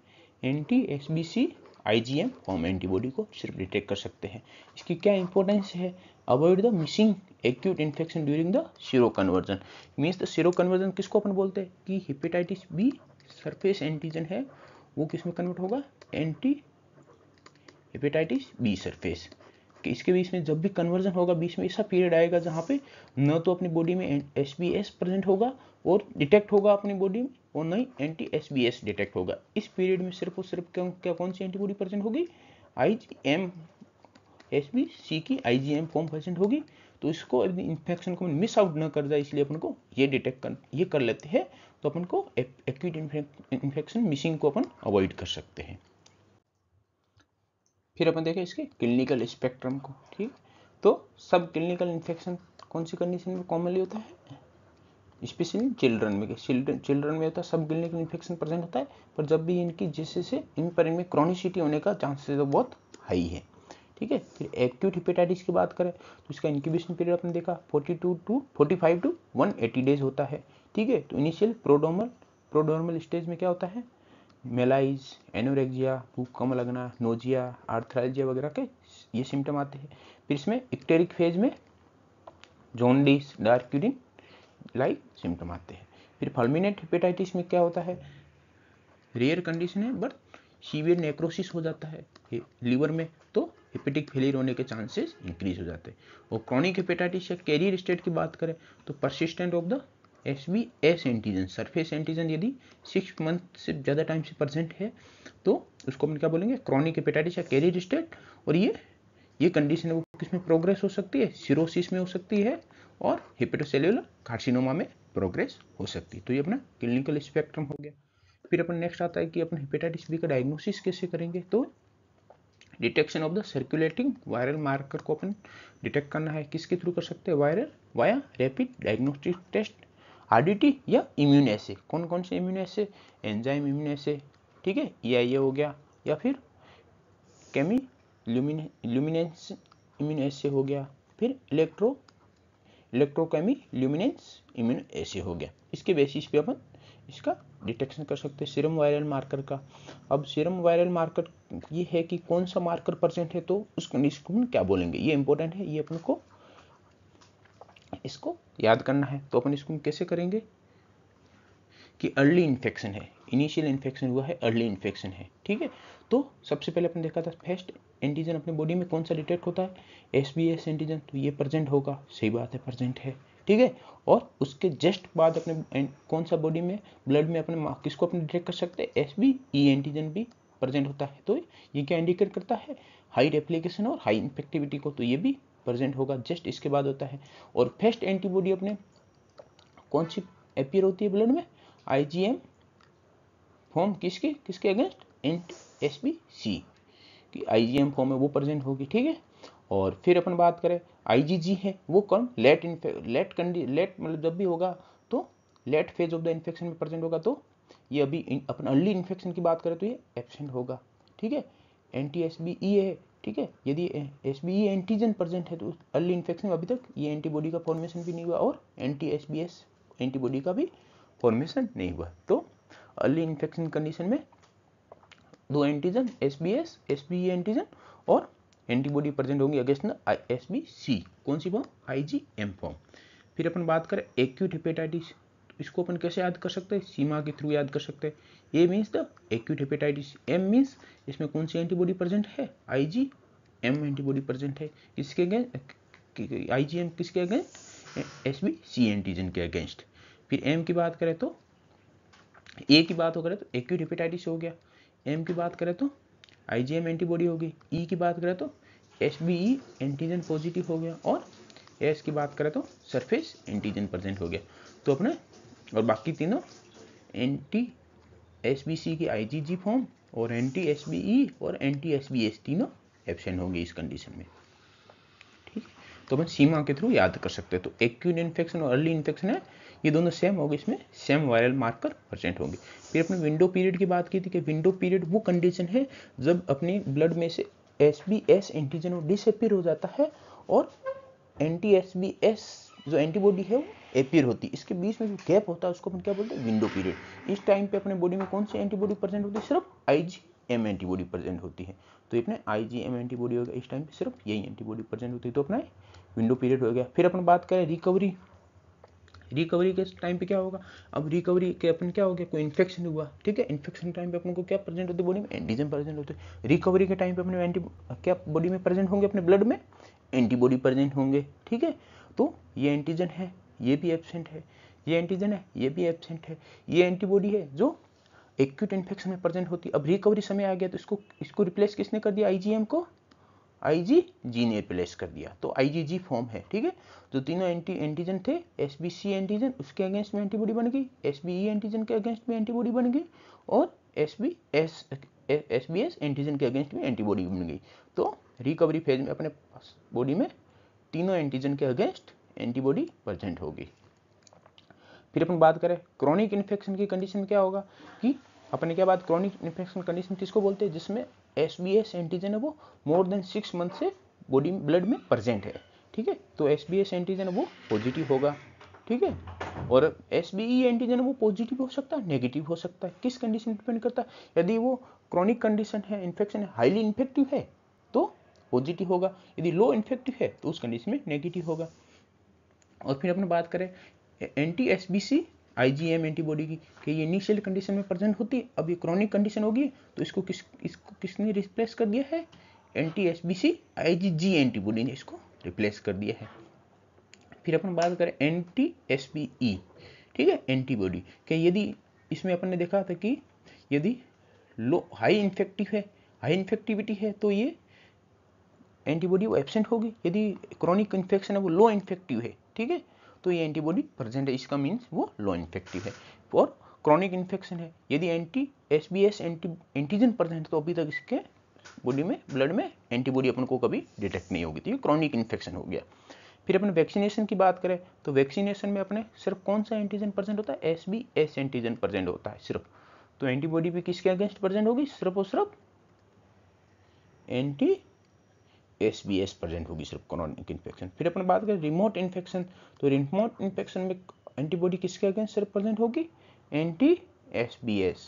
Speaker 1: anti SBC IgM form antibody को सिर्फ डिटेक्ट कर सकते हैं। इसकी क्या इंपॉर्टेंस है, avoid the missing acute infection during the seroconversion. Means the seroconversion किसको अपन बोलते हैं कि हेपेटाइटिस बी सरफेस एंटीजन है वो किस में कन्वर्ट होगा, एंटी हेपेटाइटिस बी सरफेस, कि इसके बीच में जब भी कन्वर्जन होगा बीच में ऐसा पीरियड आएगा जहाँ पे न तो अपनी बॉडी में एसबीएस प्रेजेंट होगा और डिटेक्ट होगा अपनी बॉडी में, और न ही एंटी एसबीएस डिटेक्ट होगा। इस पीरियड में सिर्फ और सिर्फ क्या कौन सी एंटीबॉडी प्रेजेंट होगी, आईजीएम एसबीसी की आईजीएम फॉर्म प्रेजेंट होगी। तो इसको इन्फेक्शन को मिस आउट न कर जाए इसलिए अपन को ये डिटेक्ट कर लेते हैं, तो अपन को एक्यूट इन्फेक्शन मिसिंग को अपन अवॉइड कर सकते हैं। फिर अपन देखें इसके क्लिनिकल स्पेक्ट्रम को, ठीक। तो सब क्लिनिकल इन्फेक्शन कौन सी कंडीशन में कॉमनली होता है, स्पेशली चिल्ड्रन में। चिल्ड्रन में होता है सब क्लिनिकल इन्फेक्शन प्रेजेंट होता है, पर जब भी इनकी जिससे इनमें क्रोनिसिटी होने का चांसेस तो बहुत हाई है, ठीक है। फिर एक्यूट हेपेटाइटिस की बात करें तो इसका इंक्यूबेशन पीरियड आपने देखा 45 टू 180 डेज होता है, ठीक है। तो इनिशियल प्रोडर्मल स्टेज में क्या होता है, मेलाइज, एनोरेक्सिया, भूख कम लगना, नोजिया, आर्थराइजिया वगैरह के ये सिम्टम आते हैं। फिर इसमें इक्टेरिक फेज में jaundice, dark urine like symptom आते हैं। फिर फल्मिनेट हेपेटाइटिस में क्या होता है, रेयर कंडीशन है बट सीवियर नेक्रोसिस हो जाता है लीवर में, तो हेपेटिक फेलियर होने के चांसेस इंक्रीज हो जाते हैं। और क्रॉनिक हेपेटाइटिस या कैरियर स्टेट की बात करें तो persistent of the SBS antigen surface antigen यदि 6 मंथ से ज़्यादा टाइम से प्रेजेंट है तो उसको अपन क्या बोलेंगे, क्रॉनिक हेपेटाइटिस या कैरियर स्टेट। और ये कंडीशन है वो किसमें प्रोग्रेस हो सकती है, सिरोसिस में हो सकती है और हेपेटोसेल्युलर कार्सिनोमा में प्रोग्रेस हो सकती है। तो ये अपना क्लिनिकल स्पेक्ट्रम हो गया। फिर अपन नेक्स्ट आता है कि अपन हेपेटाइटिस बी का डायग्नोसिस कैसे करेंगे, तो detection of the circulating viral marker को अपन डिटेक्ट करना है, किसके थ्रू कर सकते हैं, viral via rapid diagnostic test, RDT या इम्यून एसे। कौन कौन से immune assay, enzyme immune assay, ठीक है, ये हो गया, या फिर केमी ल्यूमिनेंस इम्यून एसे हो गया, फिर इलेक्ट्रोकेमी ल्यूमिनेंस इम्यून एसे हो गया। इसके बेसिस पे अपन इसका डिटेक्शन कर सकते हैं सीरम वायरल मार्कर का। अब सीरम वायरल मार्कर ये है कि कौन सा मार्कर परसेंट है तो उस कंडीशन को क्या बोलेंगे, ये इंपॉर्टेंट है, ये अपन को इसको याद करना है। तो अपन इसको कैसे करेंगे कि अर्ली इन्फेक्शन है, इनिशियल इन्फेक्शन हुआ है, अर्ली इन्फेक्शन है, ठीक है। तो सबसे पहले अपन देखा था फर्स्ट एंटीजन अपने बॉडी में कौन सा डिटेक्ट होता है, एसबीएस एंटीजन, तो ये प्रेजेंट होगा, सही बात है प्रेजेंट है, ठीक है। और उसके जस्ट बाद अपने कौन सा बॉडी में ब्लड में अपने किसको अपने डिटेक्ट कर सकते हैं, एसबीई एंटीजन भी प्रेजेंट होता है। तो ये क्या इंडिकेट करता है, हाई रेप्लिकेशन और हाई इन्फेक्टिविटी को, तो ये भी प्रेजेंट होगा, जस्ट इसके बाद होता है। और फर्स्ट एंटीबॉडी अपने कौन सी अपीयर होती है ब्लड में, आईजीएम फॉर्म किसके अगेंस्ट, एसबीसी की आईजीएम फॉर्म है वो प्रेजेंट होगी, ठीक है। और फिर अपन बात करें आईजीजी है वो कौन, लेट मतलब जब भी होगा तो late phase of the infection में प्रेजेंट होगा, तो ये अभी अपन अर्ली इन्फेक्शन की बात करें तो ये एब्सेंट होगा, ठीक है। एंटी एसबीई है, ठीक है, यदि एसबीई एंटीजन प्रेजेंट है तो अर्ली इन्फेक्शन में अभी तक ये एंटीबॉडी का फॉर्मेशन भी नहीं हुआ और एंटी एसबीएस एंटीबॉडी का भी फॉर्मेशन नहीं हुआ। तो अर्ली इन्फेक्शन कंडीशन में दो एंटीजन एसबीएस एसबीई एंटीजन और एंटीबॉडी प्रेजेंट होंगी अगेंस्ट एसबीसी, कौन सी फॉर्म, आईजीएम फॉर्म। फिर अपन बात करें एक्यूट हेपेटाइटिस, इसको अपन कैसे याद कर सकते हैं, सीमा के थ्रू याद कर सकते हैं। A means the acute hepatitis, M means इसमें कौन सी एंटीबॉडी प्रेजेंट है, आईजीएम एंटीबॉडी प्रेजेंट है, किसके अगेंस्ट, आईजीएम किसके अगेंस्ट, एसबीसी एंटीजन के अगेंस्ट। फिर एम की बात करें तो ए की बात करें तो एक्यूट हेपेटाइटिस हो गया, एम की बात करें तो आईजीएम एंटीबॉडी होगी, ई की बात करें तो एसबीई एंटीजन पॉजिटिव हो गया, और एस की बात करें तो सरफेस एंटीजन प्रेजेंट हो गया। तो अपने और बाकी तीनों एंटी एसबीसी की आईजीजी फॉर्म और एंटी एसबीई और एंटी एसबीएस तीनों एब्सेंट होंगे इस कंडीशन में, ठीक है। तो अपन सीमा के थ्रू याद कर सकते हैं। तो एक्यूट इन्फेक्शन और अर्ली इन्फेक्शन है ये दोनों सेम होंगे, इसमें सेम वायरल मार्कर प्रेजेंट होंगे। फिर अपने विंडो पीरियड की बात की थी कि विंडो पीरियड वो कंडीशन है जब अपनी ब्लड में से SBS एंटीजन डिसअपीयर हो जाता है और एंटी SBS जो एंटीबॉडी है वो अपीयर होती है। इसके बीच में जो गैप होता है उसको अपन क्या बोलते हैं, विंडो पीरियड। इस टाइम पे अपने बॉडी में कौन सी एंटीबॉडी प्रेजेंट होती है, सिर्फ IgM एंटीबॉडी प्रेजेंट होती है। तो अपने IgM एंटीबॉडी हो गया, इस टाइम पे सिर्फ यही एंटीबॉडी प्रेजेंट होती है, तो अपना विंडो पीरियड हो गया। फिर अपन बात करें रिकवरी के टाइम पे क्या होगा, अब रिकवरी के अपन क्या हो गया, कोई इन्फेक्शन हुआ, ठीक है, इन्फेक्शन टाइम पे अपन को क्या प्रेजेंट होती है बॉडी में, एंटीजन प्रेजेंट होते हैं। रिकवरी के टाइम पे अपने क्या बॉडी में प्रेजेंट होंगे, अपने ब्लड में एंटीबॉडी प्रेजेंट होंगे, ठीक है। तो ये एंटीजन है, ये भी एब्सेंट है, ये एंटीजन है, ये भी एब्सेंट है, ये एंटीबॉडी है जो एक्यूट इन्फेक्शन में प्रेजेंट होती है। अब रिकवरी समय आ गया तो इसको रिप्लेस किसने कर दिया, IgM को IgG ने रिप्लेस कर दिया, तो IgG फॉर्म है, ठीक है। जो तीनों एंटीजन थे, SBC एंटीजन उसके अगेंस्ट में एंटीबॉडी बन गई, SBE एंटीजन के अगेंस्ट में एंटीबॉडी बन गई और SBS एंटीजन के अगेंस्ट में एंटीबॉडी बन गई। तो रिकवरी फेज में अपने बॉडी में तीनों एंटीजन के अगेंस्ट एंटीबॉडी प्रेजेंट होगी। फिर अपन बात करें क्रॉनिक इन्फेक्शन की कंडीशन, क्या होगा कि अपने क्या बात, क्रॉनिक इन्फेक्शन कंडीशन किसको बोलते हैं, जिसमें SBS एंटीजन है वो मोर देन 6 मंथ से बॉडी ब्लड में प्रेजेंट है, ठीक है। तो SBS एंटीजन वो पॉजिटिव होगा, ठीक है। और SBE एंटीजन वो पॉजिटिव हो सकता है, नेगेटिव हो सकता है, किस कंडीशन डिपेंड करता है। यदि वो क्रॉनिक कंडीशन है, इन्फेक्शन है, हाईली इन्फेक्टिव है तो पॉजिटिव होगा, यदि लो इन्फेक्टिव है तो उस कंडीशन में नेगेटिव होगा। और फिर अपने बात करें एंटी SBC IgM एंटीबॉडी की, कि ये इनिशियल कंडीशन में प्रेजेंट होती है, अब ये क्रॉनिक कंडीशन होगी तो इसको किसने रिप्लेस कर दिया है, एंटी SBC IgG एंटीबॉडी ने इसको रिप्लेस कर दिया है। फिर अपन बात करें एंटी SBE, ठीक है, एंटीबॉडी, कि यदि इसमें अपन ने देखा था कि यदि लो हाई इन्फेक्टिविटी है तो ये एंटीबॉडी वो एब्सेंट होगी, यदि क्रॉनिक इन्फेक्शन है वो लो इन्फेक्टिव है, ठीक है, तो ये एंटीबॉडी प्रेजेंट है, इसका मीन्स वो लो इन्फेक्टिव है। और क्रॉनिक इन्फेक्शन है, यदि एंटी SBS एंटीजन प्रेजेंट है तो अभी तक इसके बॉडी में ब्लड में एंटीबॉडी अपन को कभी डिटेक्ट नहीं होगी, तो ये क्रॉनिक इन्फेक्शन हो गया। फिर अपन वैक्सीनेशन की बात करें तो वैक्सीनेशन में अपने सिर्फ कौन सा एंटीजन प्रेजेंट होता है, SBS एंटीजन प्रेजेंट होता है सिर्फ, तो एंटीबॉडी भी किसके अगेंस्ट प्रेजेंट होगी, सिर्फ और सिर्फ एंटी SBS प्रेजेंट होगी, सिर्फ क्रॉनिक इन्फेक्शन। फिर अपन बात करें रिमोट इन्फेक्शन, तो रिमोट इन्फेक्शन में एंटीबॉडी किसके अगेंस्ट सिर्फ प्रेजेंट होगी, एंटी SBS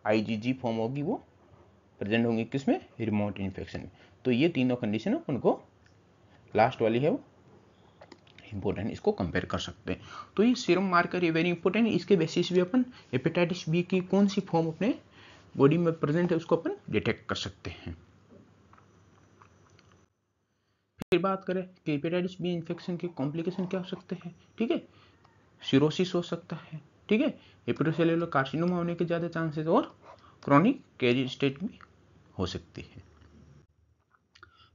Speaker 1: IgG फॉर्म होगी, वो प्रेजेंट होंगी किसमें, रिमोट इन्फेक्शन में। तो ये तीनों कंडीशन उनको लास्ट वाली है वो इंपॉर्टेंट, इसको कंपेयर कर सकते हैं। तो ये सीरम मार्कर ये वेरी इंपॉर्टेंट है, इसके बेसिस भी अपन हेपेटाइटिस बी की कौन सी फॉर्म अपने बॉडी में प्रेजेंट है उसको अपन डिटेक्ट कर सकते हैं। फिर बात करें कि हेपेटाइटिस बी इन्फेक्शन के कॉम्प्लिकेशन क्या हो सकते हैं, ठीक है, सिरोसिस हो सकता है, ठीक है, हेपेटोसेलुलर कार्सिनोमा होने के ज़्यादा चांसेस और क्रॉनिक कैरियर स्टेट भी हो सकती है।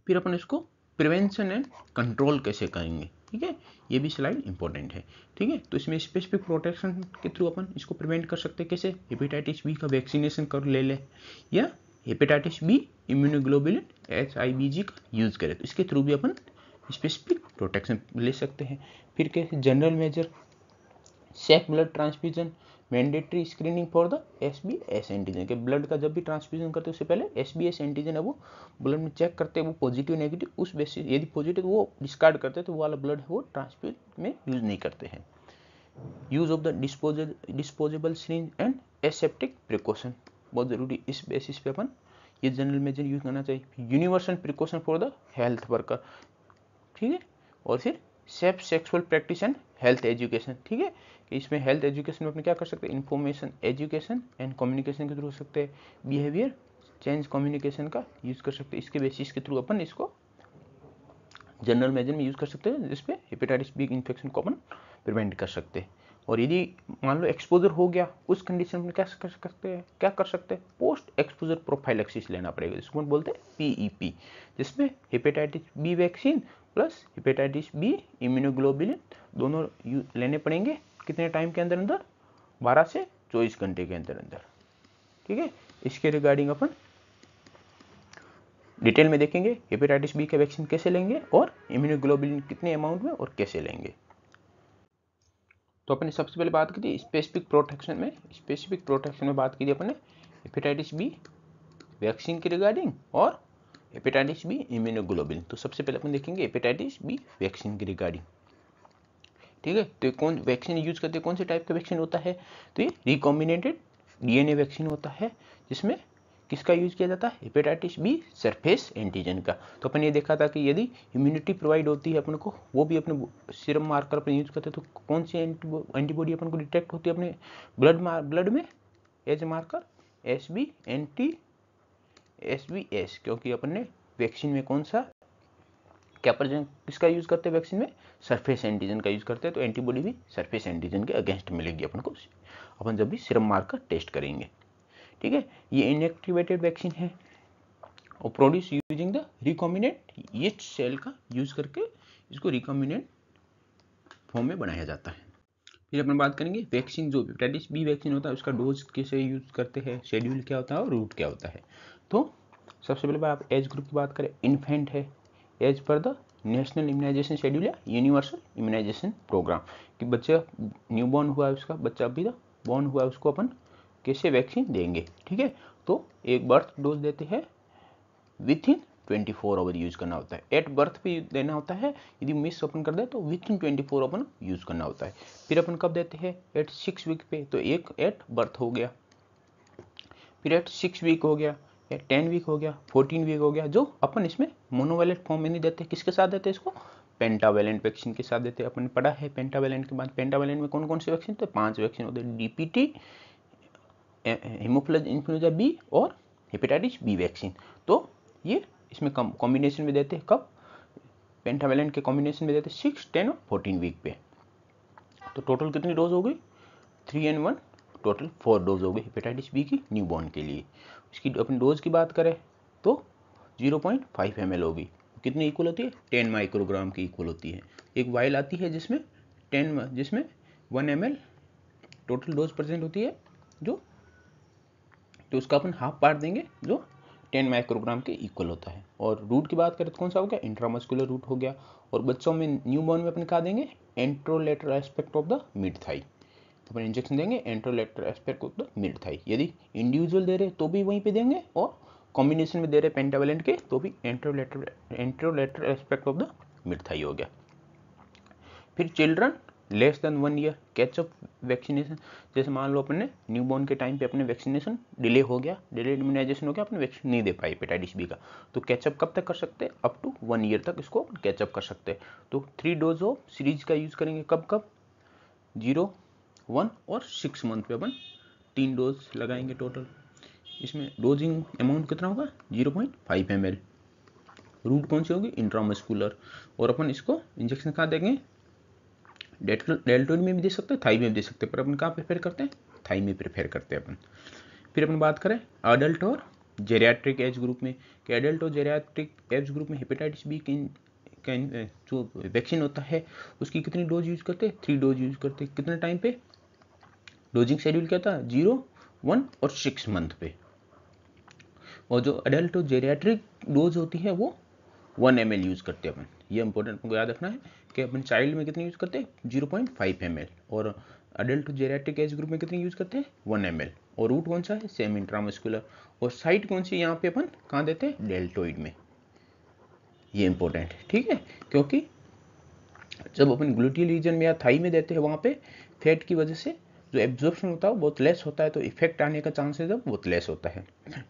Speaker 1: फिर अपन इसको प्रिवेंशन एंड कंट्रोल कैसे करेंगे, ठीक है, ये भी स्लाइड इंपॉर्टेंट है, ठीक है। तो इसमें स्पेसिफिक प्रोटेक्शन के थ्रू अपन इसको प्रिवेंट कर सकते हैं, कैसे, हेपेटाइटिस बी का वैक्सीनेशन कर ले या हेपेटाइटिस बी इम्यूनोग्लोबुलिन HIBG का यूज़ करें, तो इसके थ्रू भी अपन स्पेसिफिक प्रोटेक्शन ले सकते हैं। फिर कैसे general major safe blood transfusion, mandatory screening for the SBS antigen, के ब्लड का जब भी ट्रांसफ्यूजन करते हैं उससे पहले SBS एंटीजन है वो ब्लड में चेक करते हैं, वो पॉजिटिव नेगेटिव, उस बेसिस यदि पॉजिटिव वो डिस्कार्ड करते हैं तो वो वाला ब्लड है वो ट्रांसफ्यूज में यूज नहीं करते हैं। Use of the disposable syringe and aseptic precaution बहुत जरूरी, इस बेसिस पे अपन ये जनरल मेजर यूज करना चाहिए। Universal precaution for the health worker, ठीक है। और फिर safe sexual practice and health education, ठीक है, कि इसमें हेल्थ एजुकेशन में अपने क्या कर सकते हैं, इन्फॉर्मेशन एजुकेशन एंड कम्युनिकेशन के थ्रू हो सकते हैं, बिहेवियर चेंज कम्युनिकेशन का यूज कर सकते हैं, इसके बेसिस के थ्रू अपन इसको जनरल मेजर में यूज कर सकते हैं, जिसपे हेपेटाइटिस बी इन्फेक्शन को अपन प्रिवेंट कर सकते हैं। और यदि मान लो एक्सपोजर हो गया उस कंडीशन में क्या कर सकते हैं, पोस्ट एक्सपोजर प्रोफाइलैक्सिस लेना पड़ेगा, जिसको बोलते हैं PEP, जिसमें hepatitis B vaccine plus hepatitis B immunoglobulin दोनों लेने पड़ेंगे, कितने टाइम के अंदर 12 से 24 घंटे के अंदर, ठीक है। इसके रिगार्डिंग अपन डिटेल में देखेंगे हेपेटाइटिस बी का वैक्सीन कैसे लेंगे और इम्यूनोग्लोबुलिन कितने अमाउंट में और कैसे लेंगे। तो अपने सबसे पहले बात की थी स्पेसिफिक प्रोटेक्शन में बात की थी अपने हेपेटाइटिस बी वैक्सीन के रिगार्डिंग और हेपेटाइटिस बी इम्यूनोग्लोबुलिन। तो सबसे पहले अपन देखेंगे हेपेटाइटिस बी वैक्सीन के रिगार्डिंग, ठीक है। तो कौन वैक्सीन यूज करते हैं, कौन से टाइप का वैक्सीन होता है, तो ये रिकॉम्बिनेटेड डीएनए वैक्सीन होता है, जिसमें किसका यूज किया जाता है, हेपेटाइटिस बी सरफेस एंटीजन का। तो अपन ये देखा था कि यदि इम्यूनिटी प्रोवाइड होती है अपन को, वो भी अपने सीरम मार्कर अपन यूज करते हैं, तो कौन सी एंटीबॉडी अपन को डिटेक्ट होती है अपने ब्लड में एज मार्कर SBS, क्योंकि अपन ने वैक्सीन में कौन सा क्या प्रेजेंट किसका यूज करते हैं, वैक्सीन में सरफेस एंटीजन का यूज करते हैं। तो एंटीबॉडी भी सरफेस एंटीजन के अगेंस्ट मिलेगी अपन को, अपन जब भी सीरम मार्कर टेस्ट करेंगे, ठीक है। ये इनएक्टिवेटेड वैक्सीन है और produce using the recombinant yeast cell का यूज करके इसको रिकॉम्बिनेंट फॉर्म में बनाया जाता है। फिर अपन बात करेंगे वैक्सीन, जो हेपेटाइटिस बी वैक्सीन होता है उसका डोज कैसे यूज करते हैं, शेड्यूल क्या होता है और रूट क्या होता है। तो सबसे पहले बात आप एज ग्रुप की बात करें, इन्फेंट है एज पर द नेशनल इम्यूनाइजेशन शेड्यूल या यूनिवर्सल इम्यूनाइजेशन प्रोग्राम, कि बच्चा न्यूबॉर्न हुआ है, उसका बच्चा अभी तक बॉर्न हुआ है, उसको अपन कैसे वैक्सीन देंगे, ठीक है। तो एक बर्थ डोज देते हैं विथ इन 24 आवर यूज करना होता है, एट बर्थ पे देना होता है, यदि मिस अपन कर दे तो विथ इन 24 अपन यूज करना होता है। फिर अपन कब देते हैं, एट 6 वीक पे, तो एक एट बर्थ हो गया, फिर एट 6 वीक हो गया, या 10 वीक हो गया, 14 वीक हो गया, जो अपन इसमें मोनोवैलेंट फॉर्म में नहीं देते, किसके साथ देते हैं इसको, पेंटावैलेंट वैक्सीन के साथ देते हैं। अपन पढ़ा है पेंटावैलेंट के बाद, पेंटावैलेंट में कौन कौन से वैक्सीन, तो 5 वैक्सीन होते हैं, डीपीटी, हेमोफिलस इन्फ्लुएंजा बी और हेपेटाइटिस बी वैक्सीन। तो ये इसमें कॉम्बिनेशन में देते हैं, कब, पेंटावैलेंट के कॉम्बिनेशन में देते हैं 6, 10 और 14 वीक पे। तो टोटल कितनी डोज हो गई, 3 and 1, टोटल 4 डोज हो गई हेपेटाइटिस बी की न्यूबॉर्न के लिए। इसकी अपनी डोज की बात करें तो 0.5 ml होगी, कितनी इक्वल होती है, 10 माइक्रोग्राम की इक्वल होती है। एक वाइल आती है जिसमें 1 ml टोटल डोज प्रेजेंट होती है, जो तो उसका अपन हाफ पार्ट देंगे जो 10 माइक्रोग्राम के इक्वल होता है। और रूट की बात करें तो कौन सा हो गया, इंट्रामस्कुलर रूट हो गया। और बच्चों में न्यूबॉर्न में अपन कहा देंगे anterolateral aspect of the mid thigh, तो अपन इंजेक्शन देंगे anterolateral aspect of the mid thigh. यदि इंडिविजुअल दे रहे तो भी वहीं पे देंगे, और कॉम्बिनेशन में दे रहे पेंटावैलेंट के तो भी anterolateral aspect of the mid thigh हो गया। फिर children less than 1 year catch up vaccination, जैसे मान लो अपने न्यूबॉर्न के टाइम पे अपने वैक्सीनेशन डिले हो गया, डिलेड इम्यूनाइजेशन हो गया, अपने वैक्सीन नहीं दे पाई हेपेटाइटिस बी का, तो कैचअप कब तक कर सकते हैं, अप टू 1 ईयर तक इसको कैचअप कर सकते हैं। तो 3 डोज ऑफ सीरीज का यूज करेंगे, कब कब, 0, 1 और 6 मंथ पे अपन 3 डोज लगाएंगे टोटल। इसमें डोजिंग अमाउंट कितना होगा, 0.5 ml। रूट कौन सी होगी, इंट्रामस्कुलर। और अपन इसको इंजेक्शन कहाँ देंगे, डेल्टोइड में भी दे सकते हैं, थाई में भी दे सकते हैं, पर अपन कहाँ प्रेफर करते हैं, थाई में प्रेफर करते हैं अपन। फिर अपन बात करें अडल्ट और जेरियाट्रिक एज ग्रुप में, कि अडल्ट और जेरियाट्रिक एज ग्रुप में हेपेटाइटिस बी का जो वैक्सीन होता है उसकी कितनी डोज यूज करते हैं, 3 डोज यूज करते हैं। कितने टाइम पे, डोजिंग शेड्यूल क्या था, 0, 1 और 6 मंथ पे। और जो अडल्ट और जेरियाट्रिक डोज होती है वो 1 ml यूज करते हैं अपन। ये इंपॉर्टेंट को याद रखना है कि अपन चाइल्ड में कितनी यूज करते हैं, 0.5 ml, और अडल्ट जेरियाट्रिक एज ग्रुप में कितनी यूज करते हैं, 1 ml। और रूट कौन सा है, सेम इंट्रामस्कुलर। और साइट कौन सी यहाँ पे अपन कहाँ देते हैं, डेल्टोइड में। ये इंपॉर्टेंट है, ठीक है, क्योंकि जब अपन ग्लूटियल रीजन में या थाई में देते हैं वहाँ पे फैट की वजह से जो एब्जॉर्प्शन होता है वो बहुत लेस होता है, तो इफेक्ट आने का चांसेस अब बहुत लेस होता है,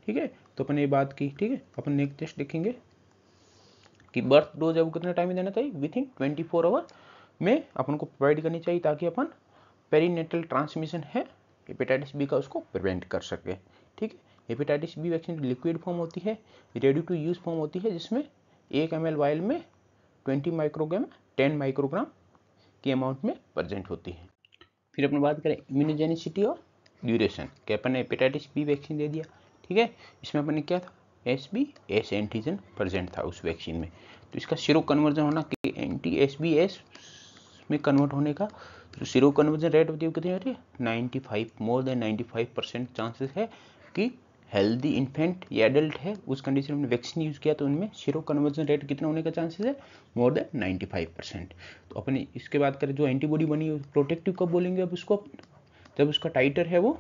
Speaker 1: ठीक है। तो अपन ये बात की, ठीक है। अपन नेक्स्ट टेस्ट देखेंगे कि बर्थ डोज है वो कितने टाइम में देना चाहिए, विथ इन 24 आवर में अपन को प्रोवाइड करनी चाहिए, ताकि अपन पेरीनेटल ट्रांसमिशन है हेपेटाइटिस बी का उसको प्रिवेंट कर सके, ठीक है। Hepatitis B vaccine liquid form होती है, रेडी टू यूज फॉर्म होती है, जिसमें 1 ml वाइल में 20 माइक्रोग्राम 10 माइक्रोग्राम की अमाउंट में प्रेजेंट होती है। फिर अपन बात करें इम्यूनोजेनिसिटी और ड्यूरेशन, कि अपन ने हेपेटाइटिस बी वैक्सीन दे दिया, ठीक है। इसमें अपन ने क्या था, SBS एंटीजन प्रेजेंट था उस वैक्सीन में, तो इसका सीरो कन्वर्जन होना कि एंटी SBS में कन्वर्ट होने का जो सीरो कन्वर्जन रेट होती है वो कितनी होती है, 95, मोर देन 95% चांसेस है कि हेल्दी इन्फेंट या एडल्ट है उस कंडीशन में वैक्सीन यूज़ किया तो उनमें सीरो कन्वर्जन रेट कितना होने का चांसेस है, मोर देन 95%। तो अपनी इसके बात करें जो एंटीबॉडी बनी है प्रोटेक्टिव कब बोलेंगे अब उसको, जब उसका टाइटर है वो